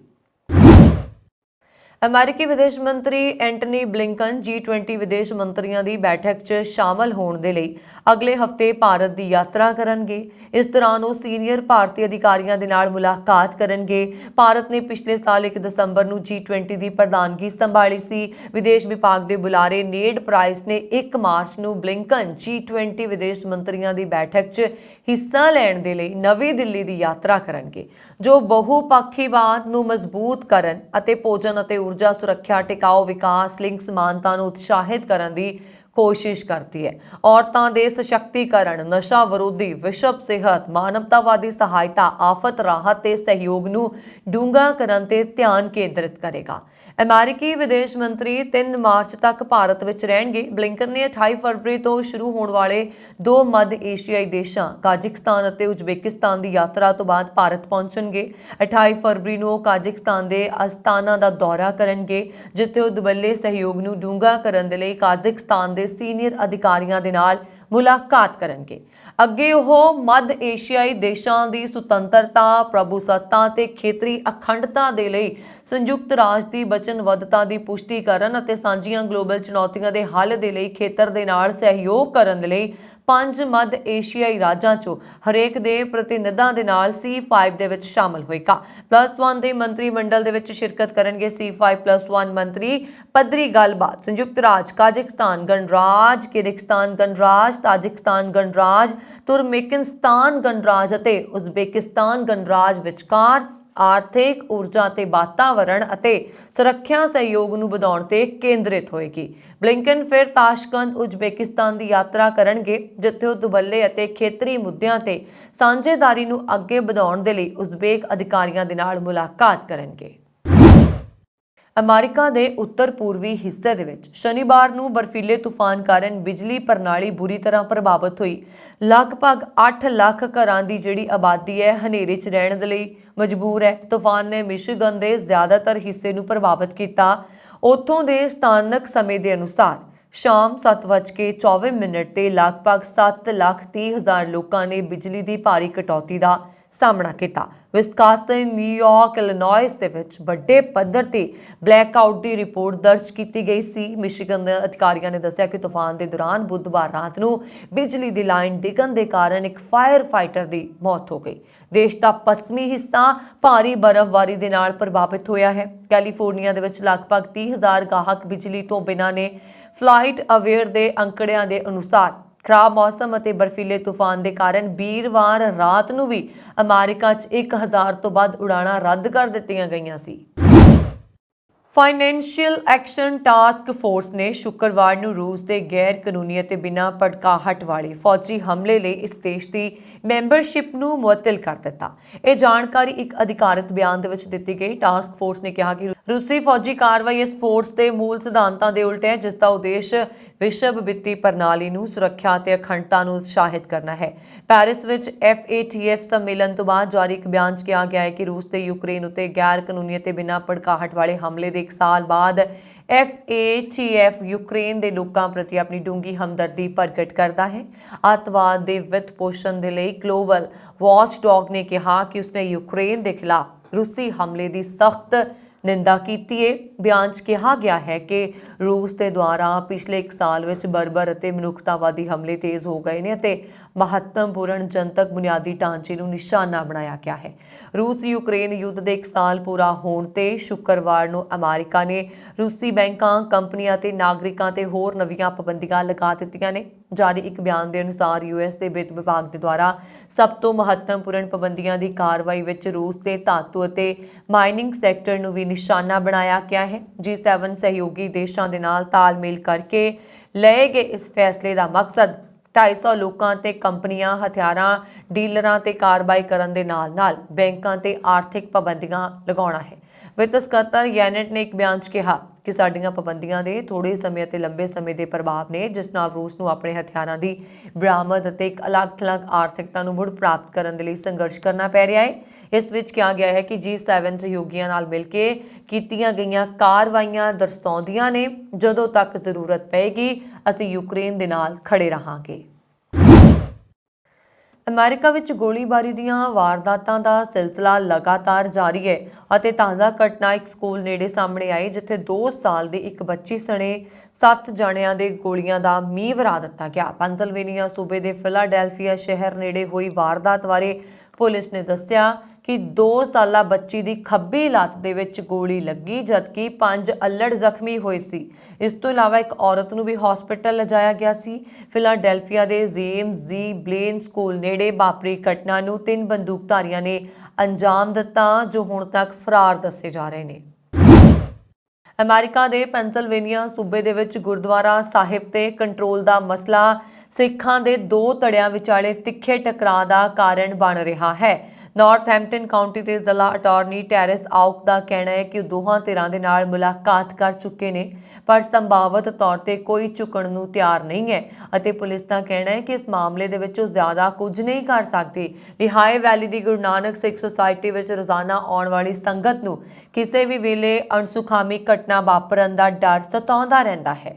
अमेरिकी विदेश मंत्री एंटनी ब्लिंकन G20 विदेश मंत्रियों की बैठक च शामिल होने के लिए अगले हफ्ते भारत की यात्रा करेंगे। इस दौरान वो सीनियर भारतीय अधिकारियों के नाल मुलाकात करेंगे। भारत ने पिछले साल 1 दसंबर को G20 की प्रधानगी संभाली सी। विदेश विभाग के बुलारे नेड प्राइस ने 1 मार्च को ब्लिंकन G20 विदेश मंत्रियों की बैठक च हिस्सा लैण दे लई नवी दिल्ली की यात्रा करेंगे, जो बहुपक्षीवाद नूं मजबूत करन अते भोजन अते ऊर्जा सुरक्षा टिकाऊ विकास लिंक समानता नूं उत्साहित करन दी कोशिश करती है। औरतों के सशक्तिकरण, नशा विरोधी, विश्व सेहत, मानवतावादी सहायता, आफत राहत ते सहयोग नूं डूंगा करन ते ध्यान केंद्रित करेगा। अमेरिकी विदेश मंत्री 3 मार्च तक भारत विच रहेंगे। ब्लिंकन ने 28 फरवरी तो शुरू होने वाले 2 मध्य एशियाई देशों काजिकिस्तान और उजबेकिस्तान की यात्रा तो बाद भारत पहुंचणगे। 28 फरवरी को काजिकिस्तान के अस्ताना का दौरा करेंगे, जिथे वो दुबले सहयोग नूं डूंगा करन दे लई काजिकिस्तान के सीनियर अधिकारियों के नाल मुलाकात करेंगे। अगे वह मध्य एशियाई देशों की सुतंत्रता, प्रभुसत्ता ते खेतरी अखंडता दे लई संयुक्त राष्ट्र की वचनबद्धता की पुष्टि करन अते सांझीआं ग्लोबल चुनौतियों के हल दे लई खेतर दे नाल सहयोग करन दे लई 5 मध्य एशियाई राज्यों चों हरेक दे प्रतिनिधियों के नाल C5 दे विच शामिल होएगा। +1 के मंत्रिमंडल दे विच शिरकत करेंगे। C5+1 मंत्री पद्धरी गलबात संयुक्त राज्य, काजिकिस्तान गणराज, किर्गिस्तान गणराज, ताजिकिस्तान गणराज, तुर्कमेनिस्तान गणराज अते उजबेकिस्तान गणराज विचकार ਆਰਥਿਕ, ਊਰਜਾ ਤੇ ਵਾਤਾਵਰਣ ਅਤੇ ਸੁਰੱਖਿਆ ਸਹਿਯੋਗ ਨੂੰ ਵਧਾਉਣ ਤੇ ਕੇਂਦਰਿਤ ਹੋਏਗੀ। ਬਲਿੰਕਨ ਫਿਰ ਤਾਸ਼ਕੰਦ, ਉਜ਼ਬੇਕਿਸਤਾਨ ਦੀ ਯਾਤਰਾ ਕਰਨਗੇ, ਜਿੱਥੇ ਉਹ ਦੁਵੱਲੇ ਅਤੇ ਖੇਤਰੀ ਮੁੱਦਿਆਂ ਤੇ ਸਾਂਝੇਦਾਰੀ ਨੂੰ ਅੱਗੇ ਵਧਾਉਣ ਦੇ ਲਈ ਉਜ਼ਬੇਕ ਅਧਿਕਾਰੀਆਂ ਦੇ ਨਾਲ ਮੁਲਾਕਾਤ ਕਰਨਗੇ। ਅਮਰੀਕਾ ਦੇ ਉੱਤਰ ਪੂਰਬੀ ਹਿੱਸੇ ਦੇ ਵਿੱਚ ਸ਼ਨੀਵਾਰ ਨੂੰ ਬਰਫੀਲੇ ਤੂਫਾਨ ਕਾਰਨ ਬਿਜਲੀ ਪ੍ਰਣਾਲੀ ਬੁਰੀ ਤਰ੍ਹਾਂ ਪ੍ਰਭਾਵਿਤ ਹੋਈ। ਲਗਭਗ 8 ਲੱਖ ਘਰਾਂ ਦੀ ਜਿਹੜੀ ਆਬਾਦੀ ਹੈ ਹਨੇਰੇ 'ਚ ਰਹਿਣ ਦੇ ਲਈ ਮਜਬੂਰ ਹੈ। ਤੂਫਾਨ ਨੇ ਮਿਸ਼ੀਗਨ ਦੇ ਜ਼ਿਆਦਾਤਰ ਹਿੱਸੇ ਨੂੰ ਪ੍ਰਭਾਵਿਤ ਕੀਤਾ। ਉੱਥੋਂ ਦੇ ਸਥਾਨਕ ਸਮੇਂ ਦੇ ਅਨੁਸਾਰ ਸ਼ਾਮ 7:24 ਤੇ ਲਗਭਗ 7,30,000 ਲੋਕਾਂ ਨੇ ਬਿਜਲੀ ਦੀ ਭਾਰੀ ਕਟੌਤੀ ਦਾ ਸਾਹਮਣਾ ਕੀਤਾ। ਵਿਸਕਾਸਨ, ਨਿਊਯਾਰਕ, ਇਲੀਨੋਇਸ ਦੇ ਵਿੱਚ ਵੱਡੇ ਪੱਧਰ ਤੇ ਬਲੈਕਆਊਟ ਦੀ ਰਿਪੋਰਟ ਦਰਜ ਕੀਤੀ ਗਈ ਸੀ। ਮਿਸ਼ੀਗਨ ਦੇ ਅਧਿਕਾਰੀਆਂ ਨੇ ਦੱਸਿਆ ਕਿ ਤੂਫਾਨ ਦੇ ਦੌਰਾਨ ਬੁੱਧਵਾਰ ਰਾਤ ਨੂੰ ਬਿਜਲੀ ਦੀ ਲਾਈਨ ਡਿੱਗਣ ਦੇ ਕਾਰਨ ਇੱਕ ਫਾਇਰ ਫਾਈਟਰ ਦੀ ਮੌਤ ਹੋ ਗਈ। ਦੇਸ਼ ਦਾ ਪੱਛਮੀ ਹਿੱਸਾ ਭਾਰੀ ਬਰਫ਼ਬਾਰੀ ਦੇ ਨਾਲ ਪ੍ਰਭਾਵਿਤ ਹੋਇਆ ਹੈ। ਕੈਲੀਫੋਰਨੀਆ ਦੇ ਵਿੱਚ ਲਗਭਗ 30,000 ਗਾਹਕ ਬਿਜਲੀ ਤੋਂ ਬਿਨਾਂ ਨੇ। ਫਲਾਈਟ ਅਵੇਅਰ ਦੇ ਅੰਕੜਿਆਂ ਦੇ ਅਨੁਸਾਰ ਖਰਾਬ ਮੌਸਮ ਅਤੇ ਬਰਫੀਲੇ ਤੂਫਾਨ ਦੇ ਕਾਰਨ ਵੀਰਵਾਰ ਰਾਤ ਨੂੰ ਵੀ ਅਮਰੀਕਾ 'ਚ 1000 ਤੋਂ ਵੱਧ ਉਡਾਣਾਂ ਰੱਦ ਕਰ ਦਿੱਤੀਆਂ ਗਈਆਂ ਸੀ। ਫਾਈਨੈਂਸ਼ੀਅਲ ਐਕਸ਼ਨ ਟਾਸਕ ਫੋਰਸ ਨੇ ਸ਼ੁੱਕਰਵਾਰ ਨੂੰ ਰੂਸ ਦੇ ਗੈਰ ਕਾਨੂੰਨੀ ਅਤੇ ਬਿਨਾਂ ਭੜਕਾਹਟ ਵਾਲੇ ਫੌਜੀ ਹਮਲੇ ਲਈ ਇਸ ਦੇਸ਼ ਦੀ ਮੈਂਬਰਸ਼ਿਪ ਨੂੰ ਮੁਅੱਤਲ ਕਰ ਦਿੱਤਾ। ਇਹ ਜਾਣਕਾਰੀ ਇੱਕ ਅਧਿਕਾਰਤ ਬਿਆਨ ਦੇ ਵਿੱਚ ਦਿੱਤੀ ਗਈ। ਟਾਸਕ ਫੋਰਸ ਨੇ ਕਿਹਾ ਕਿ ਰੂਸੀ ਫੌਜੀ ਕਾਰਵਾਈ ਇਸ ਫੋਰਸ ਦੇ ਮੂਲ ਸਿਧਾਂਤਾਂ ਦੇ ਉਲਟ ਹੈ, ਜਿਸ ਦਾ ਉਦੇਸ਼ ਵਿਸ਼ਵ ਵਿੱਤੀ ਪ੍ਰਣਾਲੀ ਨੂੰ ਸੁਰੱਖਿਆ ਅਤੇ ਅਖੰਡਤਾ ਨੂੰ ਉਤਸ਼ਾਹਿਤ ਕਰਨਾ ਹੈ। ਪੈਰਿਸ ਵਿੱਚ FATF ਸੰਮੇਲਨ ਤੋਂ ਬਾਅਦ ਜਾਰੀ ਇੱਕ ਬਿਆਨ 'ਚ ਕਿਹਾ ਗਿਆ ਹੈ ਕਿ ਰੂਸ ਤੇ ਯੂਕਰੇਨ ਉੱਤੇ ਗੈਰ ਕਾਨੂੰਨੀ ਅਤੇ ਬਿਨਾਂ ਭੜਕਾਹਟ ਵਾਲੇ ਹਮਲੇ ਦੇ 1 ਸਾਲ ਬਾਅਦ FATF ਯੂਕਰੇਨ ਦੇ ਲੋਕਾਂ ਪ੍ਰਤੀ ਆਪਣੀ ਡੂੰਘੀ ਹਮਦਰਦੀ ਪ੍ਰਗਟ ਕਰਦਾ ਹੈ। ਅੱਤਵਾਦ ਦੇ ਵਿੱਤ ਪੋਸ਼ਣ ਦੇ ਲਈ ਗਲੋਬਲ ਵਾਚਡੌਗ ਨੇ ਕਿਹਾ ਕਿ ਉਸਨੇ ਯੂਕਰੇਨ ਦੇ ਖਿਲਾਫ ਰੂਸੀ ਹਮਲੇ ਦੀ ਸਖਤ ਨਿੰਦਾ ਕੀਤੀ ਹੈ। ਬਿਆਨ 'ਚ ਕਿਹਾ ਗਿਆ ਹੈ ਕਿ ਰੂਸ ਦੇ ਦੁਆਰਾ ਪਿਛਲੇ 1 ਸਾਲ ਵਿੱਚ ਬਰਬਰ ਅਤੇ ਮਨੁੱਖਤਾਵਾਦੀ ਹਮਲੇ ਤੇਜ਼ ਹੋ ਗਏ ਨੇ ਅਤੇ ਮਹੱਤਵਪੂਰਨ ਜਨਤਕ ਬੁਨਿਆਦੀ ਢਾਂਚੇ ਨੂੰ ਨਿਸ਼ਾਨਾ ਬਣਾਇਆ ਗਿਆ ਹੈ। ਰੂਸ ਯੂਕਰੇਨ ਯੁੱਧ ਦੇ 1 ਸਾਲ ਪੂਰਾ ਹੋਣ ਤੇ ਸ਼ੁੱਕਰਵਾਰ ਨੂੰ ਅਮਰੀਕਾ ਨੇ ਰੂਸੀ ਬੈਂਕਾਂ, ਕੰਪਨੀਆਂ ਤੇ ਨਾਗਰਿਕਾਂ ਤੇ ਹੋਰ ਨਵੀਆਂ ਪਾਬੰਦੀਆਂ ਲਗਾ ਦਿੱਤੀਆਂ ਨੇ। ਜਾਰੀ ਇੱਕ ਬਿਆਨ ਦੇ ਅਨੁਸਾਰ US ਦੇ ਵਿੱਤ ਵਿਭਾਗ ਦੇ ਦੁਆਰਾ ਸਭ ਤੋਂ ਮਹੱਤਵਪੂਰਨ ਪਾਬੰਦੀਆਂ ਦੀ ਕਾਰਵਾਈ ਵਿੱਚ ਰੂਸ ਦੇ ਧਾਤੂ ਅਤੇ ਮਾਈਨਿੰਗ ਸੈਕਟਰ ਨੂੰ ਵੀ ਨਿਸ਼ਾਨਾ ਬਣਾਇਆ ਗਿਆ ਹੈ। G7 ਸਹਿਯੋਗੀ ਦੇਸ਼ਾਂ ਦੇ ਨਾਲ ਤਾਲਮੇਲ ਕਰਕੇ ਲਏ ਗਏ ਇਸ ਫੈਸਲੇ ਦਾ ਮਕਸਦ 250 ਲੋਕਾਂ ਤੇ ਕੰਪਨੀਆਂ, ਹਥਿਆਰਾਂ ਡੀਲਰਾਂ ਤੇ ਕਾਰਵਾਈ ਕਰਨ ਦੇ ਨਾਲ-ਨਾਲ ਬੈਂਕਾਂ ਤੇ ਆਰਥਿਕ ਪਾਬੰਦੀਆਂ ਲਗਾਉਣਾ ਹੈ। ਵਿੱਤ ਸਕੱਤਰ ਯੈਨਟ ਨੇ ਇੱਕ ਬਿਆਨ 'ਚ ਕਿਹਾ ਕਿ ਸਾਡੀਆਂ ਪਾਬੰਦੀਆਂ ਦੇ ਥੋੜੇ ਸਮੇਂ ਅਤੇ ਲੰਬੇ ਸਮੇਂ ਦੇ ਪ੍ਰਭਾਵ ਨੇ, ਜਿਸ ਨਾਲ ਰੂਸ ਨੂੰ ਆਪਣੇ ਹਥਿਆਰਾਂ ਦੀ ਬਰਾਮਦ ਅਤੇ ਇੱਕ ਅਲੱਗ-ਥਲੱਗ ਆਰਥਿਕਤਾ ਨੂੰ ਮੁੜ ਪ੍ਰਾਪਤ ਕਰਨ ਦੇ ਲਈ ਸੰਘਰਸ਼ ਕਰਨਾ ਪੈ ਰਿਹਾ ਹੈ। ਇਸ ਵਿੱਚ ਕਿਹਾ ਗਿਆ ਹੈ ਕਿ G7 ਸਹਿਯੋਗੀਆਂ ਨਾਲ ਮਿਲ ਕੇ ਕੀਤੀਆਂ ਗਈਆਂ ਕਾਰਵਾਈਆਂ ਦਰਸਾਉਂਦੀਆਂ ਨੇ ਜਦੋਂ ਤੱਕ ਜ਼ਰੂਰਤ ਪਏਗੀ ਅਸੀਂ ਯੂਕਰੇਨ ਦੇ ਨਾਲ ਖੜੇ ਰਹਾਂਗੇ। ਅਮਰੀਕਾ ਵਿੱਚ ਗੋਲੀਬਾਰੀ ਦੀਆਂ ਵਾਰਦਾਤਾਂ ਦਾ ਸਿਲਸਿਲਾ ਲਗਾਤਾਰ ਜਾਰੀ ਹੈ ਅਤੇ ਤਾਜ਼ਾ ਘਟਨਾ ਇੱਕ ਸਕੂਲ ਨੇੜੇ ਸਾਹਮਣੇ ਆਈ, ਜਿੱਥੇ 2 ਸਾਲ ਦੀ ਇੱਕ ਬੱਚੀ ਸਣੇ 7 ਜਣਿਆਂ ਦੇ ਗੋਲੀਆਂ ਦਾ ਮੀਂਹ ਵਰਾ ਦਿੱਤਾ ਗਿਆ। ਪੈਨਸਿਲਵੇਨੀਆ ਸੂਬੇ ਦੇ ਫਿਲਾਡੈਲਫੀਆ ਸ਼ਹਿਰ ਨੇੜੇ ਹੋਈ ਵਾਰਦਾਤ ਬਾਰੇ ਪੁਲਿਸ ਨੇ ਦੱਸਿਆ ਕਿ 2 ਸਾਲਾ ਬੱਚੀ ਦੀ ਖੱਬੀ ਲੱਤ ਦੇ ਵਿੱਚ ਗੋਲੀ ਲੱਗੀ, ਜਦਕਿ 5 ਅੱਲੜ ਜ਼ਖਮੀ ਹੋਏ ਸੀ। ਇਸ ਤੋਂ ਇਲਾਵਾ ਇੱਕ ਔਰਤ ਨੂੰ ਵੀ ਹਸਪਤਾਲ ਲਿਜਾਇਆ ਗਿਆ ਸੀ। ਫਿਲਾਡੈਲਫੀਆ ਦੇ ਜੇਮਸ ਜੀ ਬਲੇਨ ਸਕੂਲ ਨੇੜੇ ਵਾਪਰੀ ਘਟਨਾ ਨੂੰ 3 ਬੰਦੂਕਧਾਰੀਆਂ ਨੇ ਅੰਜਾਮ ਦਿੱਤਾ, ਜੋ ਹੁਣ ਤੱਕ ਫਰਾਰ ਦੱਸੇ ਜਾ ਰਹੇ ਨੇ। ਅਮਰੀਕਾ ਦੇ ਪੈਨਸਿਲਵੇਨੀਆ ਸੂਬੇ ਦੇ ਵਿੱਚ ਗੁਰਦੁਆਰਾ ਸਾਹਿਬ ਤੇ ਕੰਟਰੋਲ ਦਾ ਮਸਲਾ ਸਿੱਖਾਂ ਦੇ 2 ਧੜਿਆਂ ਵਿਚਾਲੇ ਤਿੱਖੇ ਟਕਰਾਅ ਦਾ ਕਾਰਨ ਬਣ ਰਿਹਾ ਹੈ। ਨਾਰਥਹੈਂਪਟਨ ਕਾਉਂਟੀ ਦੇ ਜ਼ਿਲ੍ਹਾ ਅਟਾਰਨੀ ਟੈਰੇਸ ਆਊਕ ਦਾ ਕਹਿਣਾ ਹੈ ਕਿ ਉਹ ਦੋਹਾਂ ਧਿਰਾਂ ਦੇ ਨਾਲ ਮੁਲਾਕਾਤ ਕਰ ਚੁੱਕੇ ਨੇ, ਪਰ ਸੰਭਾਵਤ ਤੌਰ ਤੇ ਕੋਈ ਝੁਕਣ ਨੂੰ ਤਿਆਰ ਨਹੀਂ ਹੈ ਅਤੇ ਪੁਲਿਸ ਦਾ ਕਹਿਣਾ ਹੈ ਕਿ ਇਸ ਮਾਮਲੇ ਦੇ ਵਿੱਚ ਉਹ ਜ਼ਿਆਦਾ ਕੁਝ ਨਹੀਂ ਕਰ ਸਕਦੇ। ਲਿਹਾਏ ਵੈਲੀ ਦੀ ਗੁਰੂ ਨਾਨਕ ਸਿੱਖ ਸੁਸਾਇਟੀ ਵਿੱਚ ਰੋਜ਼ਾਨਾ ਆਉਣ ਵਾਲੀ ਸੰਗਤ ਨੂੰ ਕਿਸੇ ਵੀ ਵੇਲੇ ਅਣਸੁਖਾਵੀ ਘਟਨਾ ਵਾਪਰਨ ਦਾ ਡਰ ਸਤਾਉਂਦਾ ਰਹਿੰਦਾ ਹੈ।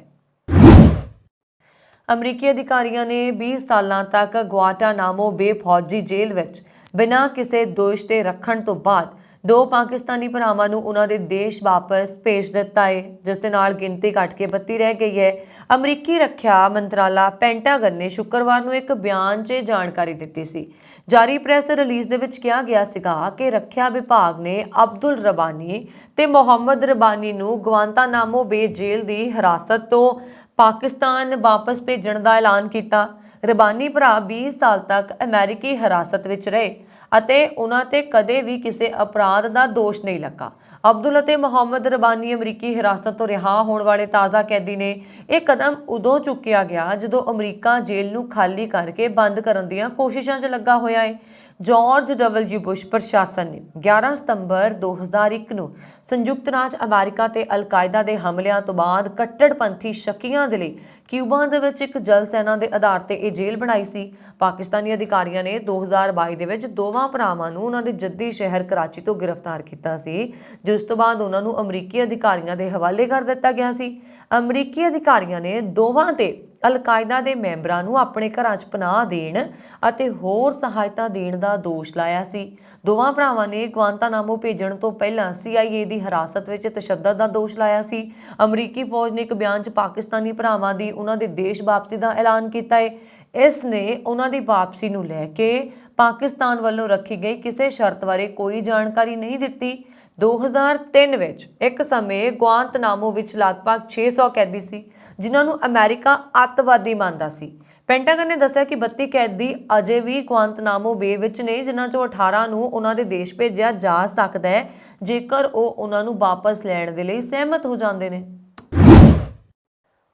ਅਮਰੀਕੀ ਅਧਿਕਾਰੀਆਂ ਨੇ 20 ਸਾਲਾਂ ਤੱਕ ਗੁਆਂਟਾਨਾਮੋ ਬੇ ਫੌਜੀ ਜੇਲ੍ਹ ਵਿੱਚ ਬਿਨਾਂ ਕਿਸੇ ਦੋਸ਼ ਦੇ ਰੱਖਣ ਤੋਂ ਬਾਅਦ 2 ਪਾਕਿਸਤਾਨੀ ਭਰਾਵਾਂ ਨੂੰ ਉਹਨਾਂ ਦੇ ਦੇਸ਼ ਵਾਪਸ ਭੇਜ ਦਿੱਤਾ ਹੈ, ਜਿਸ ਦੇ ਨਾਲ ਗਿਣਤੀ ਘਟ ਕੇ 32 ਰਹਿ ਗਈ ਹੈ। ਅਮਰੀਕੀ ਰੱਖਿਆ ਮੰਤਰਾਲਾ ਪੈਂਟਾਗਨ ਨੇ ਸ਼ੁੱਕਰਵਾਰ ਨੂੰ ਇੱਕ ਬਿਆਨ 'ਚ ਜਾਣਕਾਰੀ ਦਿੱਤੀ ਸੀ। ਜਾਰੀ ਪ੍ਰੈਸ ਰਿਲੀਜ਼ ਦੇ ਵਿੱਚ ਕਿਹਾ ਗਿਆ ਸੀਗਾ ਕਿ ਰੱਖਿਆ ਵਿਭਾਗ ਨੇ ਅਬਦੁਲ ਰਬਾਨੀ ਤੇ ਮੁਹੰਮਦ ਰਬਾਨੀ ਨੂੰ ਗੁਆਂਟਾਨਾਮੋ ਬੇ ਜੇਲ੍ਹ ਦੀ ਹਿਰਾਸਤ ਤੋਂ ਪਾਕਿਸਤਾਨ ਵਾਪਸ ਭੇਜਣ ਦਾ ਐਲਾਨ ਕੀਤਾ। ਰਬਾਨੀ ਭਰਾ 20 ਸਾਲ ਤੱਕ ਅਮਰੀਕੀ ਹਿਰਾਸਤ ਵਿੱਚ ਰਹੇ ਅਤੇ ਉਹਨਾਂ ਤੇ ਕਦੇ ਵੀ ਕਿਸੇ ਅਪਰਾਧ ਦਾ ਦੋਸ਼ ਨਹੀਂ ਲੱਗਾ। ਅਬਦੁਲ ਅਤੇ ਮੁਹੰਮਦ ਰਬਾਨੀ ਅਮਰੀਕੀ ਹਿਰਾਸਤ ਤੋਂ ਰਿਹਾ ਹੋਣ ਵਾਲੇ ਤਾਜ਼ਾ ਕੈਦੀ ਨੇ। ਇਹ ਕਦਮ ਉਦੋਂ ਚੁੱਕਿਆ ਗਿਆ ਜਦੋਂ ਅਮਰੀਕਾ ਜੇਲ੍ਹ ਨੂੰ ਖਾਲੀ ਕਰਕੇ ਬੰਦ ਕਰਨ ਦੀਆਂ ਕੋਸ਼ਿਸ਼ਾਂ 'ਚ ਲੱਗਾ ਹੋਇਆ ਹੈ। ਜਾਰਜ ਡਬਲਯੂ ਬੁਸ਼ ਪ੍ਰਸ਼ਾਸਨ ਨੇ 11 ਸਤੰਬਰ 2001 ਨੂੰ ਸੰਯੁਕਤ ਰਾਜ ਅਮਰੀਕਾ ਤੇ ਅਲ-ਕਾਇਦਾ ਦੇ ਹਮਲਿਆਂ ਤੋਂ ਬਾਅਦ ਕੱਟੜਪੰਥੀ ਸ਼ੱਕੀਆਂ ਦੇ ਲਈ ਕਿਊਬਾ ਦੇ ਵਿੱਚ ਇੱਕ ਜਲ ਸੈਨਾ ਦੇ ਆਧਾਰ ਤੇ ਇਹ ਜੇਲ੍ਹ ਬਣਾਈ ਸੀ। ਪਾਕਿਸਤਾਨੀ ਅਧਿਕਾਰੀਆਂ ਨੇ 2022 ਦੇ ਵਿੱਚ ਦੋਵਾਂ ਭਰਾਵਾਂ ਨੂੰ ਉਹਨਾਂ ਦੇ ਜੱਦੀ ਸ਼ਹਿਰ ਕਰਾਚੀ ਤੋਂ ਗ੍ਰਿਫਤਾਰ ਕੀਤਾ ਸੀ, ਜਿਸ ਤੋਂ ਬਾਅਦ ਉਹਨਾਂ ਨੂੰ ਅਮਰੀਕੀ ਅਧਿਕਾਰੀਆਂ ਦੇ ਹਵਾਲੇ ਕਰ ਦਿੱਤਾ ਗਿਆ ਸੀ। ਅਮਰੀਕੀ ਅਧਿਕਾਰੀਆਂ ਨੇ ਦੋਵਾਂ ਤੇ ਅਲ-ਕਾਇਦਾ ਦੇ ਮੈਂਬਰਾਂ ਨੂੰ ਆਪਣੇ ਘਰਾਂ 'ਚ ਪਨਾਹ ਦੇਣ ਅਤੇ ਹੋਰ ਸਹਾਇਤਾ ਦੇਣ ਦਾ ਦੋਸ਼ ਲਾਇਆ ਸੀ। ਦੋਵਾਂ ਭਰਾਵਾਂ ਨੇ ਗੁਆਂਤਾਨਾਮੋ ਭੇਜਣ ਤੋਂ ਪਹਿਲਾਂ CIA ਦੀ ਹਿਰਾਸਤ ਵਿੱਚ ਤਸ਼ੱਦਦ ਦਾ ਦੋਸ਼ ਲਾਇਆ ਸੀ। ਅਮਰੀਕੀ ਫੌਜ ਨੇ ਇੱਕ ਬਿਆਨ 'ਚ ਪਾਕਿਸਤਾਨੀ ਭਰਾਵਾਂ ਦੀ ਉਹਨਾਂ ਦੇ ਦੇਸ਼ ਵਾਪਸੀ ਦਾ ਐਲਾਨ ਕੀਤਾ ਹੈ। ਇਸ ਨੇ ਉਹਨਾਂ ਦੀ ਵਾਪਸੀ ਨੂੰ ਲੈ ਕੇ ਪਾਕਿਸਤਾਨ ਵੱਲੋਂ ਰੱਖੀ ਗਈ ਕਿਸੇ ਸ਼ਰਤ ਬਾਰੇ ਕੋਈ ਜਾਣਕਾਰੀ ਨਹੀਂ ਦਿੱਤੀ। 2003 ਵਿੱਚ ਇੱਕ ਸਮੇਂ ਗੁਆਂਤਨਾਮੋ ਵਿੱਚ ਲਗਭਗ 600 ਕੈਦੀ ਸੀ, ਜਿਨ੍ਹਾਂ ਨੂੰ ਅਮਰੀਕਾ ਅੱਤਵਾਦੀ ਮੰਨਦਾ ਸੀ। ਪੈਂਟਾਗਨ ਨੇ ਦੱਸਿਆ ਕਿ 32 ਕੈਦੀ ਅਜੇ ਵੀ ਗੁਆਂਤਨਾਮੋ ਬੇ ਵਿੱਚ ਨੇ, ਜਿਨ੍ਹਾਂ ਚੋਂ 18 ਨੂੰ ਉਹਨਾਂ ਦੇ ਦੇਸ਼ ਭੇਜਿਆ ਜਾ ਸਕਦਾ ਹੈ ਜੇਕਰ ਉਹ ਉਹਨਾਂ ਨੂੰ ਵਾਪਸ ਲੈਣ ਦੇ ਲਈ ਸਹਿਮਤ ਹੋ ਜਾਂਦੇ ਨੇ।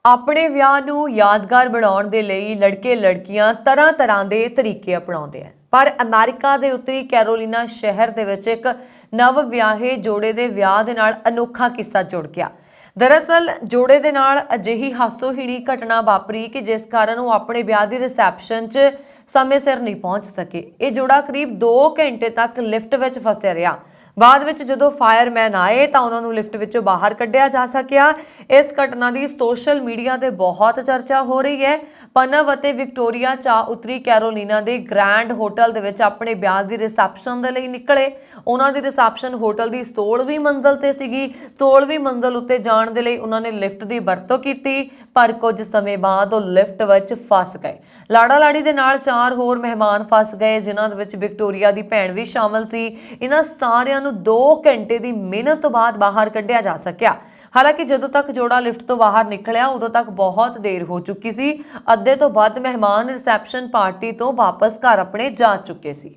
ਆਪਣੇ ਵਿਆਹ ਨੂੰ ਯਾਦਗਾਰ ਬਣਾਉਣ ਦੇ ਲਈ ਲੜਕੇ ਲੜਕੀਆਂ ਤਰ੍ਹਾਂ ਦੇ ਤਰੀਕੇ ਅਪਣਾਉਂਦੇ ਹਨ, ਪਰ ਅਮਰੀਕਾ ਦੇ ਉੱਤਰੀ ਕੈਰੋਲੀਨਾ ਸ਼ਹਿਰ ਦੇ ਵਿੱਚ ਇੱਕ ਨਵ ਵਿਆਹੇ ਜੋੜੇ ਦੇ ਵਿਆਹ ਦੇ ਨਾਲ ਅਨੋਖਾ ਕਿੱਸਾ ਜੁੜ ਗਿਆ। ਦਰਅਸਲ ਜੋੜੇ ਦੇ ਨਾਲ ਅਜਿਹੀ ਹਾਸੋਹੀਣੀ ਘਟਨਾ ਵਾਪਰੀ ਕਿ ਜਿਸ ਕਾਰਨ ਉਹ ਆਪਣੇ ਵਿਆਹ ਦੀ ਰਿਸੈਪਸ਼ਨ 'ਚ ਸਮੇਂ ਸਿਰ ਨਹੀਂ ਪਹੁੰਚ ਸਕੇ। ਇਹ ਜੋੜਾ ਕਰੀਬ 2 ਘੰਟੇ ਤੱਕ ਲਿਫਟ ਵਿੱਚ ਫਸਿਆ ਰਿਹਾ। ਬਾਅਦ ਵਿੱਚ ਜਦੋਂ ਫਾਇਰਮੈਨ ਆਏ ਤਾਂ ਉਹਨਾਂ ਨੂੰ ਲਿਫਟ ਵਿੱਚੋਂ ਬਾਹਰ ਕੱਢਿਆ ਜਾ ਸਕਿਆ। ਇਸ ਘਟਨਾ ਦੀ ਸੋਸ਼ਲ ਮੀਡੀਆ ਤੇ ਬਹੁਤ ਚਰਚਾ ਹੋ ਰਹੀ ਹੈ। ਪਨਵ ਅਤੇ ਵਿਕਟੋਰੀਆ ਚਾਹ ਉੱਤਰੀ ਕੈਰੋਲੀਨਾ ਦੇ ਗ੍ਰੈਂਡ ਹੋਟਲ ਦੇ ਵਿੱਚ ਆਪਣੇ ਵਿਆਹ ਦੀ ਰਿਸੈਪਸ਼ਨ ਦੇ ਲਈ ਨਿਕਲੇ। ਉਹਨਾਂ ਦੀ ਰਿਸੈਪਸ਼ਨ ਹੋਟਲ ਦੀ 16ਵੀਂ ਮੰਜ਼ਲ ਤੇ ਸੀਗੀ। 16ਵੀਂ ਮੰਜ਼ਲ ਉੱਤੇ ਜਾਣ ਦੇ ਲਈ ਉਹਨਾਂ ਨੇ ਲਿਫਟ ਦੀ ਵਰਤੋਂ ਕੀਤੀ, ਪਰ ਕੁਝ ਸਮੇਂ ਬਾਅਦ ਉਹ ਲਿਫਟ ਵਿੱਚ ਫਸ ਗਏ। ਲਾੜਾ ਲਾੜੀ ਦੇ ਨਾਲ 4 ਹੋਰ ਮਹਿਮਾਨ ਫਸ ਗਏ, ਜਿਨ੍ਹਾਂ ਦੇ ਵਿੱਚ ਵਿਕਟੋਰੀਆ ਦੀ ਭੈਣ ਵੀ ਸ਼ਾਮਲ ਸੀ। ਇਹਨਾਂ ਸਾਰਿਆਂ ਨੂੰ 2 ਘੰਟੇ ਦੀ ਮਿਹਨਤ ਤੋਂ ਬਾਅਦ ਬਾਹਰ ਕੱਢਿਆ ਜਾ ਸਕਿਆ। ਹਾਲਾਂਕਿ ਜਦੋਂ ਤੱਕ ਜੋੜਾ ਲਿਫਟ ਤੋਂ ਬਾਹਰ ਨਿਕਲਿਆ ਉਦੋਂ ਤੱਕ ਬਹੁਤ ਦੇਰ ਹੋ ਚੁੱਕੀ ਸੀ। ਅੱਧੇ ਤੋਂ ਵੱਧ ਮਹਿਮਾਨ ਰਿਸੈਪਸ਼ਨ ਪਾਰਟੀ ਤੋਂ ਵਾਪਸ ਘਰ ਆਪਣੇ ਜਾ ਚੁੱਕੇ ਸੀ।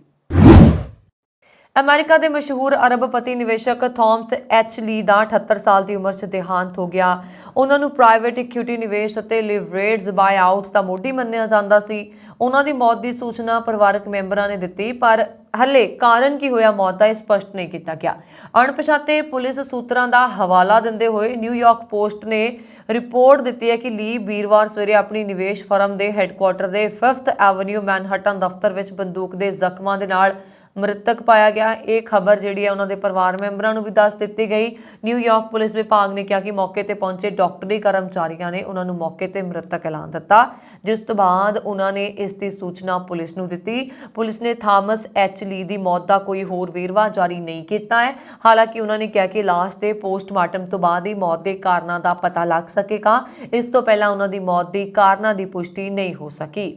ਅਮਰੀਕਾ ਦੇ ਮਸ਼ਹੂਰ ਅਰਬਪਤੀ ਨਿਵੇਸ਼ਕ ਥਾਮਸ ਐਚ ਲੀ ਦਾ 78 ਸਾਲ ਦੀ ਉਮਰ 'ਚ ਦੇਹਾਂਤ ਹੋ ਗਿਆ। ਉਹਨਾਂ ਨੂੰ ਪ੍ਰਾਈਵੇਟ ਇਕੁਇਟੀ ਨਿਵੇਸ਼ ਅਤੇ ਲਿਵਰੇਜ ਬਾਇਆਊਟਸ ਦਾ ਮੋਢੀ ਮੰਨਿਆ ਜਾਂਦਾ ਸੀ। ਉਹਨਾਂ ਦੀ ਮੌਤ ਦੀ ਸੂਚਨਾ ਪਰਿਵਾਰਕ ਮੈਂਬਰਾਂ ਨੇ ਦਿੱਤੀ, ਪਰ ਹਲੇ ਕਾਰਨ ਕੀ ਹੋਇਆ ਮੌਤ ਦਾ ਇਹ ਸਪਸ਼ਟ ਨਹੀਂ ਕੀਤਾ ਗਿਆ। ਅਣਪਛਾਤੇ ਪੁਲਿਸ ਸੂਤਰਾਂ ਦਾ ਹਵਾਲਾ ਦਿੰਦੇ ਹੋਏ ਨਿਊਯਾਰਕ ਪੋਸਟ ਨੇ ਰਿਪੋਰਟ ਦਿੱਤੀ ਹੈ ਕਿ ਲੀ ਵੀਰਵਾਰ ਸਵੇਰੇ ਆਪਣੀ ਨਿਵੇਸ਼ ਫਰਮ ਦੇ ਹੈੱਡਕੁਆਰਟਰ ਦੇ 5th ਐਵਨਿਊ ਮੈਨਹਟਨ ਦਫ਼ਤਰ ਵਿੱਚ ਬੰਦੂਕ ਦੇ ਜ਼ਖਮਾਂ ਦੇ ਨਾਲ ਮ੍ਰਿਤਕ ਪਾਇਆ ਗਿਆ। ਇਹ ਖਬਰ ਜਿਹੜੀ ਹੈ ਉਹਨਾਂ ਦੇ ਪਰਿਵਾਰ ਮੈਂਬਰਾਂ ਨੂੰ ਵੀ ਦੱਸ ਦਿੱਤੀ ਗਈ। ਨਿਊਯਾਰਕ ਪੁਲਿਸ ਵਿਭਾਗ ਨੇ ਕਿਹਾ ਕਿ ਮੌਕੇ ਤੇ ਪਹੁੰਚੇ ਡਾਕਟਰੀ ਕਰਮਚਾਰੀਆਂ ਨੇ ਉਹਨਾਂ ਨੂੰ ਮੌਕੇ ਤੇ ਮ੍ਰਿਤਕ ਐਲਾਨ ਦਿੱਤਾ, ਜਿਸ ਤੋਂ ਬਾਅਦ ਉਹਨਾਂ ਨੇ ਇਸ ਦੀ ਸੂਚਨਾ ਪੁਲਿਸ ਨੂੰ ਦਿੱਤੀ। ਪੁਲਿਸ ਨੇ ਥਾਮਸ ਐਚ ਲੀ ਦੀ ਮੌਤ ਦਾ ਕੋਈ ਹੋਰ ਵੇਰਵਾ ਜਾਰੀ ਨਹੀਂ ਕੀਤਾ ਹੈ। ਹਾਲਾਂਕਿ ਉਹਨਾਂ ਨੇ ਕਿਹਾ ਕਿ ਲਾਸ਼ ਦੇ ਪੋਸਟਮਾਰਟਮ ਤੋਂ ਬਾਅਦ ਹੀ ਮੌਤ ਦੇ ਕਾਰਨਾਂ ਦਾ ਪਤਾ ਲੱਗ ਸਕੇਗਾ। ਇਸ ਤੋਂ ਪਹਿਲਾਂ ਉਹਨਾਂ ਦੀ ਮੌਤ ਦੀ ਕਾਰਨਾਂ ਦੀ ਪੁਸ਼ਟੀ ਨਹੀਂ ਹੋ ਸਕੀ।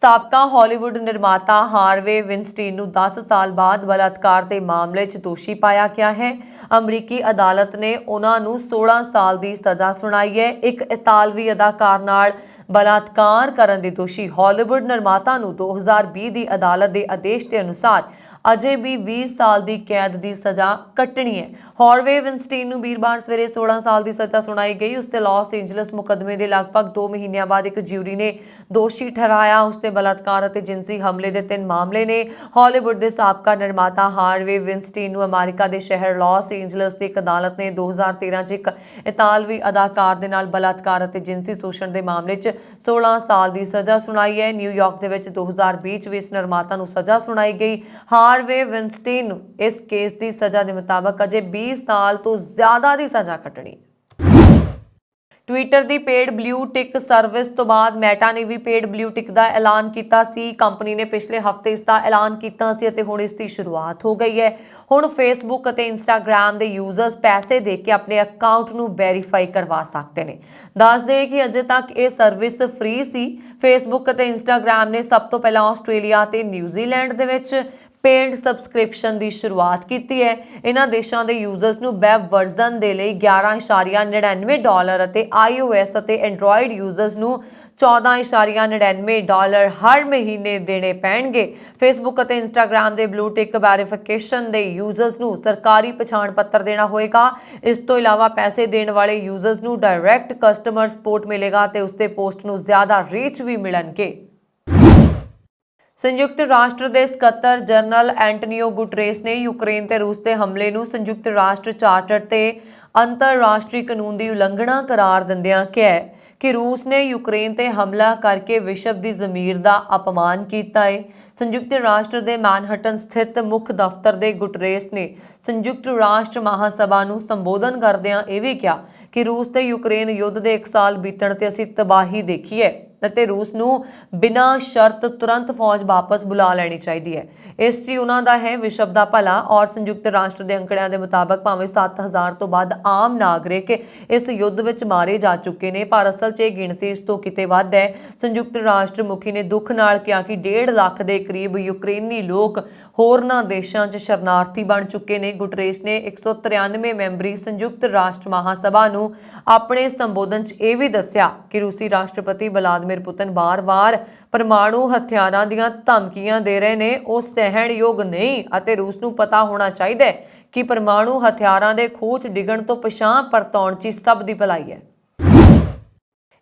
ਸਾਬਕਾ ਹਾਲੀਵੁੱਡ ਨਿਰਮਾਤਾ ਹਾਰਵੇ ਵਿਨਸਟੀਨ ਨੂੰ 10 ਸਾਲ ਬਾਅਦ ਬਲਾਤਕਾਰ ਦੇ ਮਾਮਲੇ 'ਚ ਦੋਸ਼ੀ ਪਾਇਆ ਗਿਆ ਹੈ। ਅਮਰੀਕੀ ਅਦਾਲਤ ਨੇ ਉਹਨਾਂ ਨੂੰ 16 ਸਾਲ ਦੀ ਸਜ਼ਾ ਸੁਣਾਈ ਹੈ। ਇੱਕ ਇਤਾਲਵੀ ਅਦਾਕਾਰ ਨਾਲ ਬਲਾਤਕਾਰ ਕਰਨ ਦੇ ਦੋਸ਼ੀ ਹਾਲੀਵੁੱਡ ਨਿਰਮਾਤਾ ਨੂੰ 2020 ਦੀ ਅਦਾਲਤ ਦੇ ਆਦੇਸ਼ ਦੇ ਅਨੁਸਾਰ ਅਜੇ ਵੀ 20 ਸਾਲ ਦੀ ਕੈਦ ਦੀ ਸਜ਼ਾ ਕੱਟਣੀ ਹੈ। ਹਾਰਵੇ ਵਿਨਸਟੀਨ ਨੂੰ ਵੀਰਵਾਰ ਸਵੇਰੇ 16 ਸਾਲ ਦੀ ਸਜ਼ਾ ਸੁਣਾਈ ਗਈ। ਉਸ ਤੇ ਲਾਸ ਏਂਜਲਸ ਮੁਕੱਦਮੇ ਦੇ ਲਗਭਗ 2 ਮਹੀਨਿਆਂ ਬਾਅਦ ਇੱਕ ਜਿਊਰੀ ਨੇ ਦੋਸ਼ੀ ਠਹਿਰਾਇਆ। ਉਸ ਤੇ ਬਲਾਤਕਾਰ ਅਤੇ ਜਿਨਸੀ ਹਮਲੇ ਦੇ 3 ਮਾਮਲੇ ਨੇ। ਹਾਲੀਵੁੱਡ ਦੇ ਸਾਬਕਾ ਨਿਰਮਾਤਾ ਹਾਰਵੇ ਵਿਨਸਟੀਨ ਨੂੰ ਅਮਰੀਕਾ ਦੇ ਸ਼ਹਿਰ ਲਾਸ ਏਂਜਲਸ ਦੀ ਇੱਕ ਅਦਾਲਤ ਨੇ 2013 'ਚ ਇੱਕ ਇਤਾਲਵੀ ਅਦਾਕਾਰ ਦੇ ਨਾਲ ਬਲਾਤਕਾਰ ਅਤੇ ਜਿਨਸੀ ਸ਼ੋਸ਼ਣ ਦੇ ਮਾਮਲੇ 'ਚ 16 ਸਾਲ ਦੀ ਸਜ਼ਾ ਸੁਣਾਈ ਹੈ। ਨਿਊਯਾਰਕ ਦੇ ਵਿੱਚ 2020 'ਚ ਵੀ ਇਸ ਨਿਰਮਾਤਾ ਨੂੰ ਸਜ਼ਾ ਸੁਣਾਈ ਗਈ। ਹਾਰਵੇ ਵਿਨਸਟੀਨ ਨੂੰ ਇਸ ਕੇਸ ਦੀ ਸਜ਼ਾ ਦੇ ਮੁਤਾਬਕ ਅਜੇ 20 ਸਾਲ ਤੋਂ ਜ਼ਿਆਦਾ ਦੀ ਸਜ਼ਾ ਕੱਟਣੀ। ਟਵਿੱਟਰ ਦੀ ਪੇਡ ਬਲੂ ਟਿਕ ਸਰਵਿਸ ਤੋਂ ਬਾਅਦ ਮੈਟਾ ਨੇ ਵੀ ਪੇਡ ਬਲੂ ਟਿਕ ਦਾ ਐਲਾਨ ਕੀਤਾ ਸੀ। ਕੰਪਨੀ ਨੇ ਪਿਛਲੇ ਹਫ਼ਤੇ ਇਸ ਦਾ ਐਲਾਨ ਕੀਤਾ ਸੀ ਅਤੇ ਹੁਣ ਇਸ ਦੀ ਸ਼ੁਰੂਆਤ ਹੋ ਗਈ ਹੈ। ਹੁਣ ਫੇਸਬੁੱਕ ਅਤੇ ਇੰਸਟਾਗ੍ਰਾਮ ਦੇ ਯੂਜ਼ਰਸ ਪੈਸੇ ਦੇ ਕੇ ਆਪਣੇ ਅਕਾਊਂਟ ਨੂੰ ਵੈਰੀਫਾਈ ਕਰਵਾ ਸਕਦੇ ਨੇ। ਦੱਸ ਦੇਈਏ ਕਿ ਅਜੇ ਤੱਕ ਇਹ ਸਰਵਿਸ ਫ੍ਰੀ ਸੀ। ਫੇਸਬੁੱਕ ਅਤੇ ਇੰਸਟਾਗ੍ਰਾਮ ਨੇ ਸਭ ਤੋਂ ਪਹਿਲਾਂ ਆਸਟ੍ਰੇਲੀਆ ਤੇ ਨਿਊਜ਼ੀਲੈਂਡ ਦੇ ਵਿੱਚ ਪੇਡ ਸਬਸਕ੍ਰਿਪਸ਼ਨ ਦੀ ਸ਼ੁਰੂਆਤ ਕੀਤੀ ਹੈ। ਇਹਨਾਂ ਦੇਸ਼ਾਂ ਦੇ ਯੂਜ਼ਰਸ ਨੂੰ ਵੈਬ ਵਰਜ਼ਨ ਦੇ ਲਈ $11.99 ਅਤੇ iOS ਅਤੇ ਐਂਡਰੋਇਡ ਯੂਜ਼ਰਸ ਨੂੰ $14.99 ਹਰ ਮਹੀਨੇ ਦੇਣੇ ਪੈਣਗੇ। ਫੇਸਬੁੱਕ ਅਤੇ ਇੰਸਟਾਗ੍ਰਾਮ ਦੇ ਬਲੂ ਟਿਕ ਵੈਰੀਫਿਕੇਸ਼ਨ ਦੇ ਯੂਜ਼ਰਸ ਨੂੰ ਸਰਕਾਰੀ ਪਛਾਣ ਪੱਤਰ ਦੇਣਾ ਹੋਏਗਾ। ਇਸ ਤੋਂ ਇਲਾਵਾ ਪੈਸੇ ਦੇਣ ਵਾਲੇ ਯੂਜ਼ਰਸ ਨੂੰ ਡਾਇਰੈਕਟ ਕਸਟਮਰ ਸਪੋਰਟ ਮਿਲੇਗਾ ਤੇ ਉਸਦੇ ਪੋਸਟ ਨੂੰ ਜ਼ਿਆਦਾ ਰੀਚ ਵੀ ਮਿਲਣਗੇ। ਸੰਯੁਕਤ ਰਾਸ਼ਟਰ ਦੇ ਸਕੱਤਰ ਜਨਰਲ ਐਂਟੋਨੀਓ ਗੁਟਰੇਸ ਨੇ ਯੂਕਰੇਨ ਤੇ ਰੂਸ ਦੇ ਹਮਲੇ ਨੂੰ ਸੰਯੁਕਤ ਰਾਸ਼ਟਰ ਚਾਰਟਰ ਤੇ ਅੰਤਰਰਾਸ਼ਟਰੀ ਕਾਨੂੰਨ ਦੀ ਉਲੰਘਣਾ ਕਰਾਰ ਦਿੰਦਿਆਂ ਕਿਹਾ ਕਿ ਰੂਸ ਨੇ ਯੂਕਰੇਨ ਤੇ ਹਮਲਾ ਕਰਕੇ ਵਿਸ਼ਵ ਦੀ ਜ਼ਮੀਰ ਦਾ ਅਪਮਾਨ ਕੀਤਾ ਹੈ। ਸੰਯੁਕਤ ਰਾਸ਼ਟਰ ਦੇ ਮੈਨਹਟਨ ਸਥਿਤ ਮੁੱਖ ਦਫ਼ਤਰ ਦੇ ਗੁਟਰੇਸ ਨੇ ਸੰਯੁਕਤ ਰਾਸ਼ਟਰ ਮਹਾਸਭਾ ਨੂੰ ਸੰਬੋਧਨ ਕਰਦਿਆਂ ਇਹ ਵੀ ਕਿਹਾ ਕਿ ਰੂਸ ਤੇ ਯੂਕਰੇਨ ਯੁੱਧ ਦੇ 1 ਸਾਲ ਬੀਤਣ ਤੇ ਅਸੀਂ ਤਬਾਹੀ ਦੇਖੀ ਹੈ ਅਤੇ ਰੂਸ ਨੂੰ ਬਿਨਾਂ ਸ਼ਰਤ ਤੁਰੰਤ ਫੌਜ ਵਾਪਸ ਬੁਲਾ ਲੈਣੀ ਚਾਹੀਦੀ ਹੈ। ਇਸ 'ਚ ਉਹਨਾਂ ਦਾ ਹੈ ਵਿਸ਼ਵ ਦਾ ਭਲਾ। ਔਰ ਸੰਯੁਕਤ ਰਾਸ਼ਟਰ ਦੇ ਅੰਕੜਿਆਂ ਦੇ ਮੁਤਾਬਕ ਭਾਵੇਂ 7000 ਤੋਂ ਵੱਧ ਆਮ ਨਾਗਰਿਕ ਇਸ ਯੁੱਧ ਵਿੱਚ ਮਾਰੇ ਜਾ ਚੁੱਕੇ ਨੇ, ਪਰ ਅਸਲ 'ਚ ਇਹ ਗਿਣਤੀ ਇਸ ਤੋਂ ਕਿਤੇ ਵੱਧ ਹੈ। ਸੰਯੁਕਤ ਰਾਸ਼ਟਰ ਮੁਖੀ ਨੇ ਦੁੱਖ ਨਾਲ ਕਿਹਾ ਕਿ 1.5 ਲੱਖ ਦੇ ਕਰੀਬ ਯੂਕਰੇਨੀ ਲੋਕ ਹੋਰਨਾਂ ਦੇਸ਼ਾਂ 'ਚ ਸ਼ਰਨਾਰਥੀ ਬਣ ਚੁੱਕੇ ਨੇ। ਗੁਟਰੇਸ ਨੇ 193 ਮੈਂਬਰੀ ਸੰਯੁਕਤ ਰਾਸ਼ਟਰ ਮਹਾਸਭਾ ਨੂੰ ਆਪਣੇ ਸੰਬੋਧਨ 'ਚ ਇਹ ਵੀ ਦੱਸਿਆ ਕਿ ਰੂਸੀ ਰਾਸ਼ਟਰਪਤੀ ਵਲਾਦੀਮੀਰ ਪੁਤਿਨ ਵਾਰ-ਵਾਰ ਪਰਮਾਣੂ ਹਥਿਆਰਾਂ ਦੀਆਂ ਧਮਕੀਆਂ ਦੇ ਰਹੇ ਨੇ, ਉਹ ਸਹਿਣਯੋਗ ਨਹੀਂ ਅਤੇ ਰੂਸ ਨੂੰ ਪਤਾ ਹੋਣਾ ਚਾਹੀਦਾ ਹੈ ਕਿ ਪਰਮਾਣੂ ਹਥਿਆਰਾਂ ਦੇ ਖੂਹ 'ਚ ਡਿੱਗਣ ਤੋਂ ਪਛਾਣ ਪਰਤਾਉਣ 'ਚ ਸਭ ਦੀ ਭਲਾਈ ਹੈ।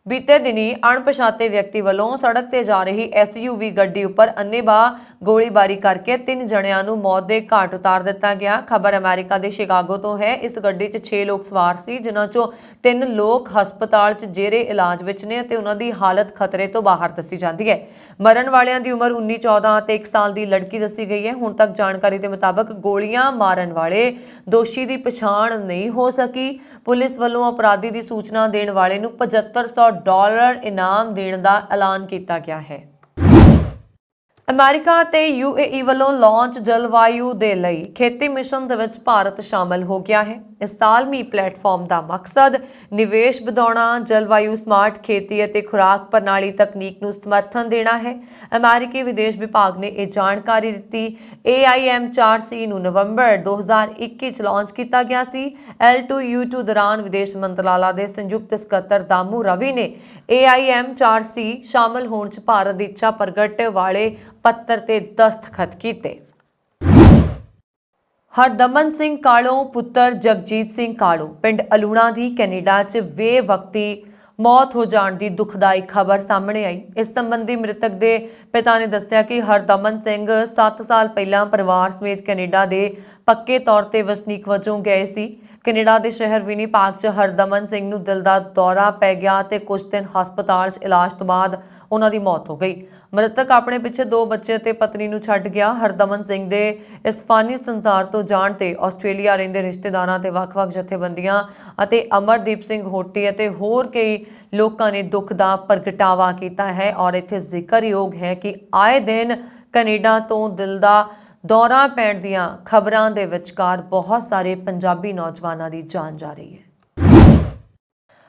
ਬੀਤੇ ਦਿਨੀ ਅਣਪਛਾਤੇ ਵਿਅਕਤੀ ਵੱਲੋਂ ਸੜਕ ਤੇ ਜਾ ਰਹੀ SUV ਗੱਡੀ ਉੱਪਰ ਅੰਨ੍ਹੇਵਾਹ ਗੋਲੀਬਾਰੀ ਕਰਕੇ 3 ਜਣਿਆਂ ਨੂੰ ਮੌਤ ਦੇ ਘਾਟ ਉਤਾਰ ਦਿੱਤਾ ਗਿਆ। ਖਬਰ ਅਮਰੀਕਾ ਦੇ ਸ਼ਿਕਾਗੋ ਤੋਂ ਹੈ। ਇਸ ਗੱਡੀ 'ਚ 6 ਲੋਕ ਸਵਾਰ ਸੀ, ਜਿਨ੍ਹਾਂ 'ਚੋਂ 3 ਲੋਕ ਹਸਪਤਾਲ 'ਚ ਜੇਰੇ ਇਲਾਜ ਵਿੱਚ ਨੇ ਅਤੇ ਉਹਨਾਂ ਦੀ ਹਾਲਤ ਖਤਰੇ ਤੋਂ ਬਾਹਰ ਦੱਸੀ ਜਾਂਦੀ ਹੈ। ਮਰਨ ਵਾਲਿਆਂ ਦੀ ਉਮਰ 19, 14 ਅਤੇ 1 ਸਾਲ ਦੀ ਲੜਕੀ ਦੱਸੀ ਗਈ ਹੈ। ਹੁਣ ਤੱਕ ਜਾਣਕਾਰੀ ਦੇ ਮੁਤਾਬਕ ਗੋਲੀਆਂ ਮਾਰਨ ਵਾਲੇ ਦੋਸ਼ੀ ਦੀ ਪਛਾਣ ਨਹੀਂ ਹੋ ਸਕੀ। ਪੁਲਿਸ ਵੱਲੋਂ ਅਪਰਾਧੀ ਦੀ ਸੂਚਨਾ ਦੇਣ ਵਾਲੇ ਨੂੰ $7500 ਇਨਾਮ ਦੇਣ ਦਾ ਐਲਾਨ ਕੀਤਾ ਗਿਆ ਹੈ। ਅਮਰੀਕਾ ਤੇ UAE ਵੱਲੋਂ ਲਾਂਚ ਜਲਵਾਯੂ ਦੇ ਲਈ ਖੇਤੀ ਮਿਸ਼ਨ ਦੇ ਵਿੱਚ ਭਾਰਤ ਸ਼ਾਮਲ ਹੋ ਗਿਆ ਹੈ। ਇਸ ਸਾਲਮੀ ਪਲੇਟਫਾਰਮ ਦਾ ਮਕਸਦ ਨਿਵੇਸ਼ ਵਧਾਉਣਾ, ਜਲਵਾਯੂ ਸਮਾਰਟ ਖੇਤੀ ਅਤੇ ਖੁਰਾਕ ਪ੍ਰਣਾਲੀ ਤਕਨੀਕ ਨੂੰ ਸਮਰਥਨ ਦੇਣਾ ਹੈ। ਅਮਰੀਕੀ ਵਿਦੇਸ਼ ਵਿਭਾਗ ਨੇ ਇਹ ਜਾਣਕਾਰੀ ਦਿੱਤੀ। AIM-4C ਨੂੰ ਨਵੰਬਰ 2021 ਚ ਲਾਂਚ ਕੀਤਾ ਗਿਆ ਸੀ। L2U2 ਦੌਰਾਨ ਵਿਦੇਸ਼ ਮੰਤਰਾਲਾ ਦੇ ਸੰਯੁਕਤ ਸਕੱਤਰ ਦਾਮੂ ਰਵੀ ਨੇ AIM-4C ਸ਼ਾਮਲ ਹੋਣ ਚ ਭਾਰਤ ਦੀ ਇੱਛਾ ਪ੍ਰਗਟ ਵਾਲੇ ਪੱਤਰ ਤੇ ਦਸਤਖਤ ਕੀਤੇ। ਹਰਦਮਨ ਸਿੰਘ ਕਾਲੋਂ ਪੁੱਤਰ ਜਗਜੀਤ ਸਿੰਘ ਕਾਲੋਂ ਪਿੰਡ ਅਲੂਣਾ ਦੀ ਕੈਨੇਡਾ 'ਚ ਬੇਵਕਤੀ ਮੌਤ ਹੋ ਜਾਣ ਦੀ ਦੁਖਦਾਈ ਖਬਰ ਸਾਹਮਣੇ ਆਈ। ਇਸ ਸੰਬੰਧੀ ਮ੍ਰਿਤਕ ਦੇ ਪਿਤਾ ਨੇ ਦੱਸਿਆ ਕਿ ਹਰਦਮਨ ਸਿੰਘ 7 ਸਾਲ ਪਹਿਲਾਂ ਪਰਿਵਾਰ ਸਮੇਤ ਕੈਨੇਡਾ ਦੇ ਪੱਕੇ ਤੌਰ ਤੇ ਵਸਨੀਕ ਵਜੋਂ ਗਏ ਸੀ। ਕੈਨੇਡਾ ਦੇ ਸ਼ਹਿਰ ਵਿਨੀਪੈਗ 'ਚ ਹਰਦਮਨ ਸਿੰਘ ਨੂੰ ਦਿਲ ਦਾ ਦੌਰਾ ਪੈ ਗਿਆ ਤੇ ਕੁਝ ਦਿਨ ਹਸਪਤਾਲ 'ਚ ਇਲਾਜ ਤੋਂ ਬਾਅਦ ਉਹਨਾਂ ਦੀ ਮੌਤ ਹੋ ਗਈ। ਮ੍ਰਿਤਕ ਆਪਣੇ ਪਿੱਛੇ 2 ਬੱਚੇ ਅਤੇ ਪਤਨੀ ਨੂੰ ਛੱਡ ਗਿਆ। ਹਰਦਮਨ ਸਿੰਘ ਦੇ ਇਸ ਫਾਨੀ ਸੰਸਾਰ ਤੋਂ ਜਾਣ ਤੇ ਆਸਟ੍ਰੇਲੀਆ ਰਹਿੰਦੇ ਰਿਸ਼ਤੇਦਾਰਾਂ ਤੇ ਵੱਖ-ਵੱਖ ਜਥੇਬੰਦੀਆਂ ਅਤੇ ਅਮਰਦੀਪ ਸਿੰਘ ਹੋਟੀ ਅਤੇ ਹੋਰ ਕਈ ਲੋਕਾਂ ਨੇ ਦੁੱਖ ਦਾ ਪ੍ਰਗਟਾਵਾ ਕੀਤਾ ਹੈ। ਔਰ ਇੱਥੇ ਜ਼ਿਕਰਯੋਗ ਹੈ ਕਿ ਆਏ ਦਿਨ ਕੈਨੇਡਾ ਤੋਂ ਦਿਲ ਦਾ ਦੌਰਾ ਪੈਣ ਦੀਆਂ ਖਬਰਾਂ ਦੇ ਵਿਚਕਾਰ ਬਹੁਤ ਸਾਰੇ ਪੰਜਾਬੀ ਨੌਜਵਾਨਾਂ ਦੀ ਜਾਨ ਜਾ ਰਹੀ ਹੈ।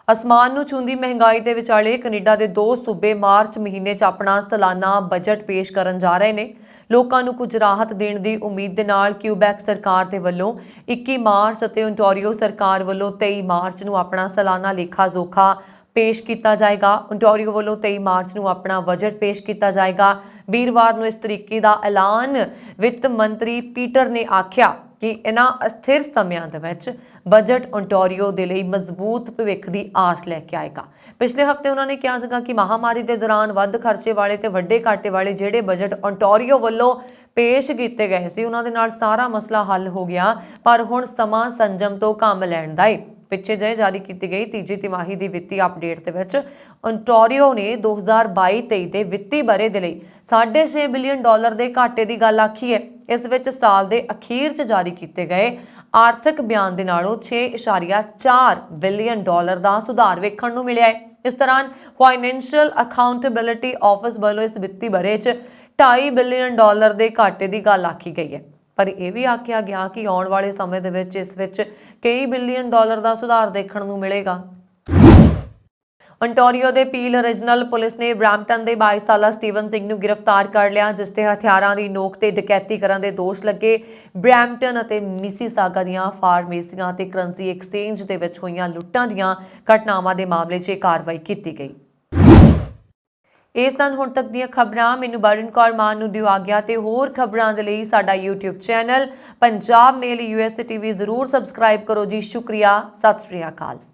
ਅਸਮਾਨ ਨੂੰ ਛੂੰਦੀ ਮਹਿੰਗਾਈ ਦੇ ਵਿਚਾਲੇ ਕੈਨੇਡਾ ਦੇ 2 ਸੂਬੇ ਮਾਰਚ ਮਹੀਨੇ 'ਚ ਆਪਣਾ ਸਾਲਾਨਾ ਬਜਟ ਪੇਸ਼ ਕਰਨ ਜਾ ਰਹੇ ਨੇ। ਲੋਕਾਂ ਨੂੰ ਕੁਝ ਰਾਹਤ ਦੇਣ ਦੀ ਉਮੀਦ ਦੇ ਨਾਲ ਕਿਊਬੈਕ ਸਰਕਾਰ ਦੇ ਵੱਲੋਂ 21 ਮਾਰਚ ਅਤੇ ਓਨਟਾਰੀਓ ਸਰਕਾਰ ਵੱਲੋਂ 23 ਮਾਰਚ ਨੂੰ ਆਪਣਾ ਸਾਲਾਨਾ ਲੇਖਾ ਜੋਖਾ ਪੇਸ਼ ਕੀਤਾ ਜਾਏਗਾ। ਓਨਟਾਰੀਓ ਵੱਲੋਂ 23 ਮਾਰਚ ਨੂੰ ਆਪਣਾ ਬਜਟ ਪੇਸ਼ ਕੀਤਾ ਜਾਏਗਾ। ਵੀਰਵਾਰ ਨੂੰ ਇਸ ਤਰੀਕੇ ਦਾ ਐਲਾਨ ਵਿੱਤ ਮੰਤਰੀ ਪੀਟਰ ਨੇ ਆਖਿਆ ਕਿ ਇਹਨਾਂ ਅਸਥਿਰ ਸਮਿਆਂ ਦੇ ਵਿੱਚ ਬਜਟ ਓਨਟਾਰੀਓ ਦੇ ਲਈ ਮਜ਼ਬੂਤ ਭਵਿੱਖ ਦੀ ਆਸ ਲੈ ਕੇ ਆਏਗਾ। ਪਿਛਲੇ ਹਫ਼ਤੇ ਉਹਨਾਂ ਨੇ ਕਿਹਾ ਸੀਗਾ ਕਿ ਮਹਾਮਾਰੀ ਦੇ ਦੌਰਾਨ ਵੱਧ ਖਰਚੇ ਵਾਲੇ ਤੇ ਵੱਡੇ ਘਾਟੇ ਵਾਲੇ ਜਿਹੜੇ ਬਜਟ ਓਨਟਾਰੀਓ ਵੱਲੋਂ ਪੇਸ਼ ਕੀਤੇ ਗਏ ਸੀ ਉਹਨਾਂ ਦੇ ਨਾਲ ਸਾਰਾ ਮਸਲਾ ਹੱਲ ਹੋ ਗਿਆ, ਪਰ ਹੁਣ ਸਮਾਂ ਸੰਜਮ ਤੋਂ ਕੰਮ ਲੈਣ ਦਾ ਹੈ। ਪਿੱਛੇ ਜਿਹੇ ਜਾਰੀ ਕੀਤੀ ਗਈ ਤੀਜੀ ਤਿਮਾਹੀ ਦੀ ਵਿੱਤੀ ਅਪਡੇਟ ਦੇ ਵਿੱਚ ਓਨਟਾਰੀਓ ਨੇ 2022-23 ਦੇ ਵਿੱਤੀ ਵਰ੍ਹੇ ਦੇ ਲਈ $6.5 ਬਿਲੀਅਨ ਦੇ ਘਾਟੇ ਦੀ ਗੱਲ ਆਖੀ ਹੈ। ਇਸ ਵਿੱਚ ਸਾਲ ਦੇ ਅਖੀਰ 'ਚ ਜਾਰੀ ਕੀਤੇ ਗਏ ਆਰਥਿਕ ਬਿਆਨ ਦੇ ਨਾਲੋਂ $6.4 ਬਿਲੀਅਨ ਦਾ ਸੁਧਾਰ ਵੇਖਣ ਨੂੰ ਮਿਲਿਆ ਹੈ। ਇਸ ਦੌਰਾਨ ਫਾਈਨੈਂਸ਼ੀਅਲ ਅਕਾਊਂਟੇਬਿਲਿਟੀ ਆਫਿਸ ਵੱਲੋਂ ਇਸ ਵਿੱਤੀ ਵਰ੍ਹੇ 'ਚ $2.5 ਬਿਲੀਅਨ ਦੇ ਘਾਟੇ ਦੀ ਗੱਲ ਆਖੀ ਗਈ ਹੈ, ਪਰ ਇਹ ਵੀ ਆਖਿਆ ਗਿਆ ਕਿ ਆਉਣ ਵਾਲੇ ਸਮੇਂ ਦੇ ਵਿੱਚ ਇਸ ਵਿੱਚ ਕਈ ਬਿਲੀਅਨ ਡਾਲਰ ਦਾ ਸੁਧਾਰ ਦੇਖਣ ਨੂੰ ਮਿਲੇਗਾ। ਓਨਟਾਰੀਓ ਦੇ ਪੀਲ ਰੀਜਨਲ ਪੁਲਿਸ ਨੇ ਬ੍ਰੈਂਪਟਨ ਦੇ 22 ਸਾਲਾ ਸਟੀਵਨ ਸਿੰਘ ਨੂੰ ਗ੍ਰਿਫਤਾਰ ਕਰ ਲਿਆ, ਜਿਸ ਤੇ ਹਥਿਆਰਾਂ ਦੀ ਨੋਕ ਤੇ ਡਕੈਤੀ ਕਰਨ ਦੇ ਦੋਸ਼ ਲੱਗੇ। ਬ੍ਰੈਂਪਟਨ ਅਤੇ ਮਿਸੀਸਾਗਾ ਦੀਆਂ ਫਾਰਮੇਸੀਆਂ ਅਤੇ ਕਰੰਸੀ ਐਕਸਚੇਂਜ ਦੇ ਵਿੱਚ ਹੋਈਆਂ ਲੁੱਟਾਂ ਦੀਆਂ ਘਟਨਾਵਾਂ ਦੇ ਮਾਮਲੇ 'ਚ ਕਾਰਵਾਈ ਕੀਤੀ ਗਈ। ਇਸ ਸਨ ਹੁਣ ਤੱਕ ਦੀਆਂ ਖਬਰਾਂ। ਮੈਨੂੰ ਬਰਨ ਕੌਰ ਮਾਨ ਨੂੰ ਦਿਓ ਆਗਿਆ ਤੇ ਹੋਰ ਖਬਰਾਂ ਦੇ ਲਈ ਸਾਡਾ YouTube ਚੈਨਲ ਪੰਜਾਬ ਮੇਲ USA TV ਜ਼ਰੂਰ ਸਬਸਕ੍ਰਾਈਬ ਕਰੋ ਜੀ। ਸ਼ੁਕਰੀਆ। ਸਤਿ ਸ਼੍ਰੀ ਅਕਾਲ।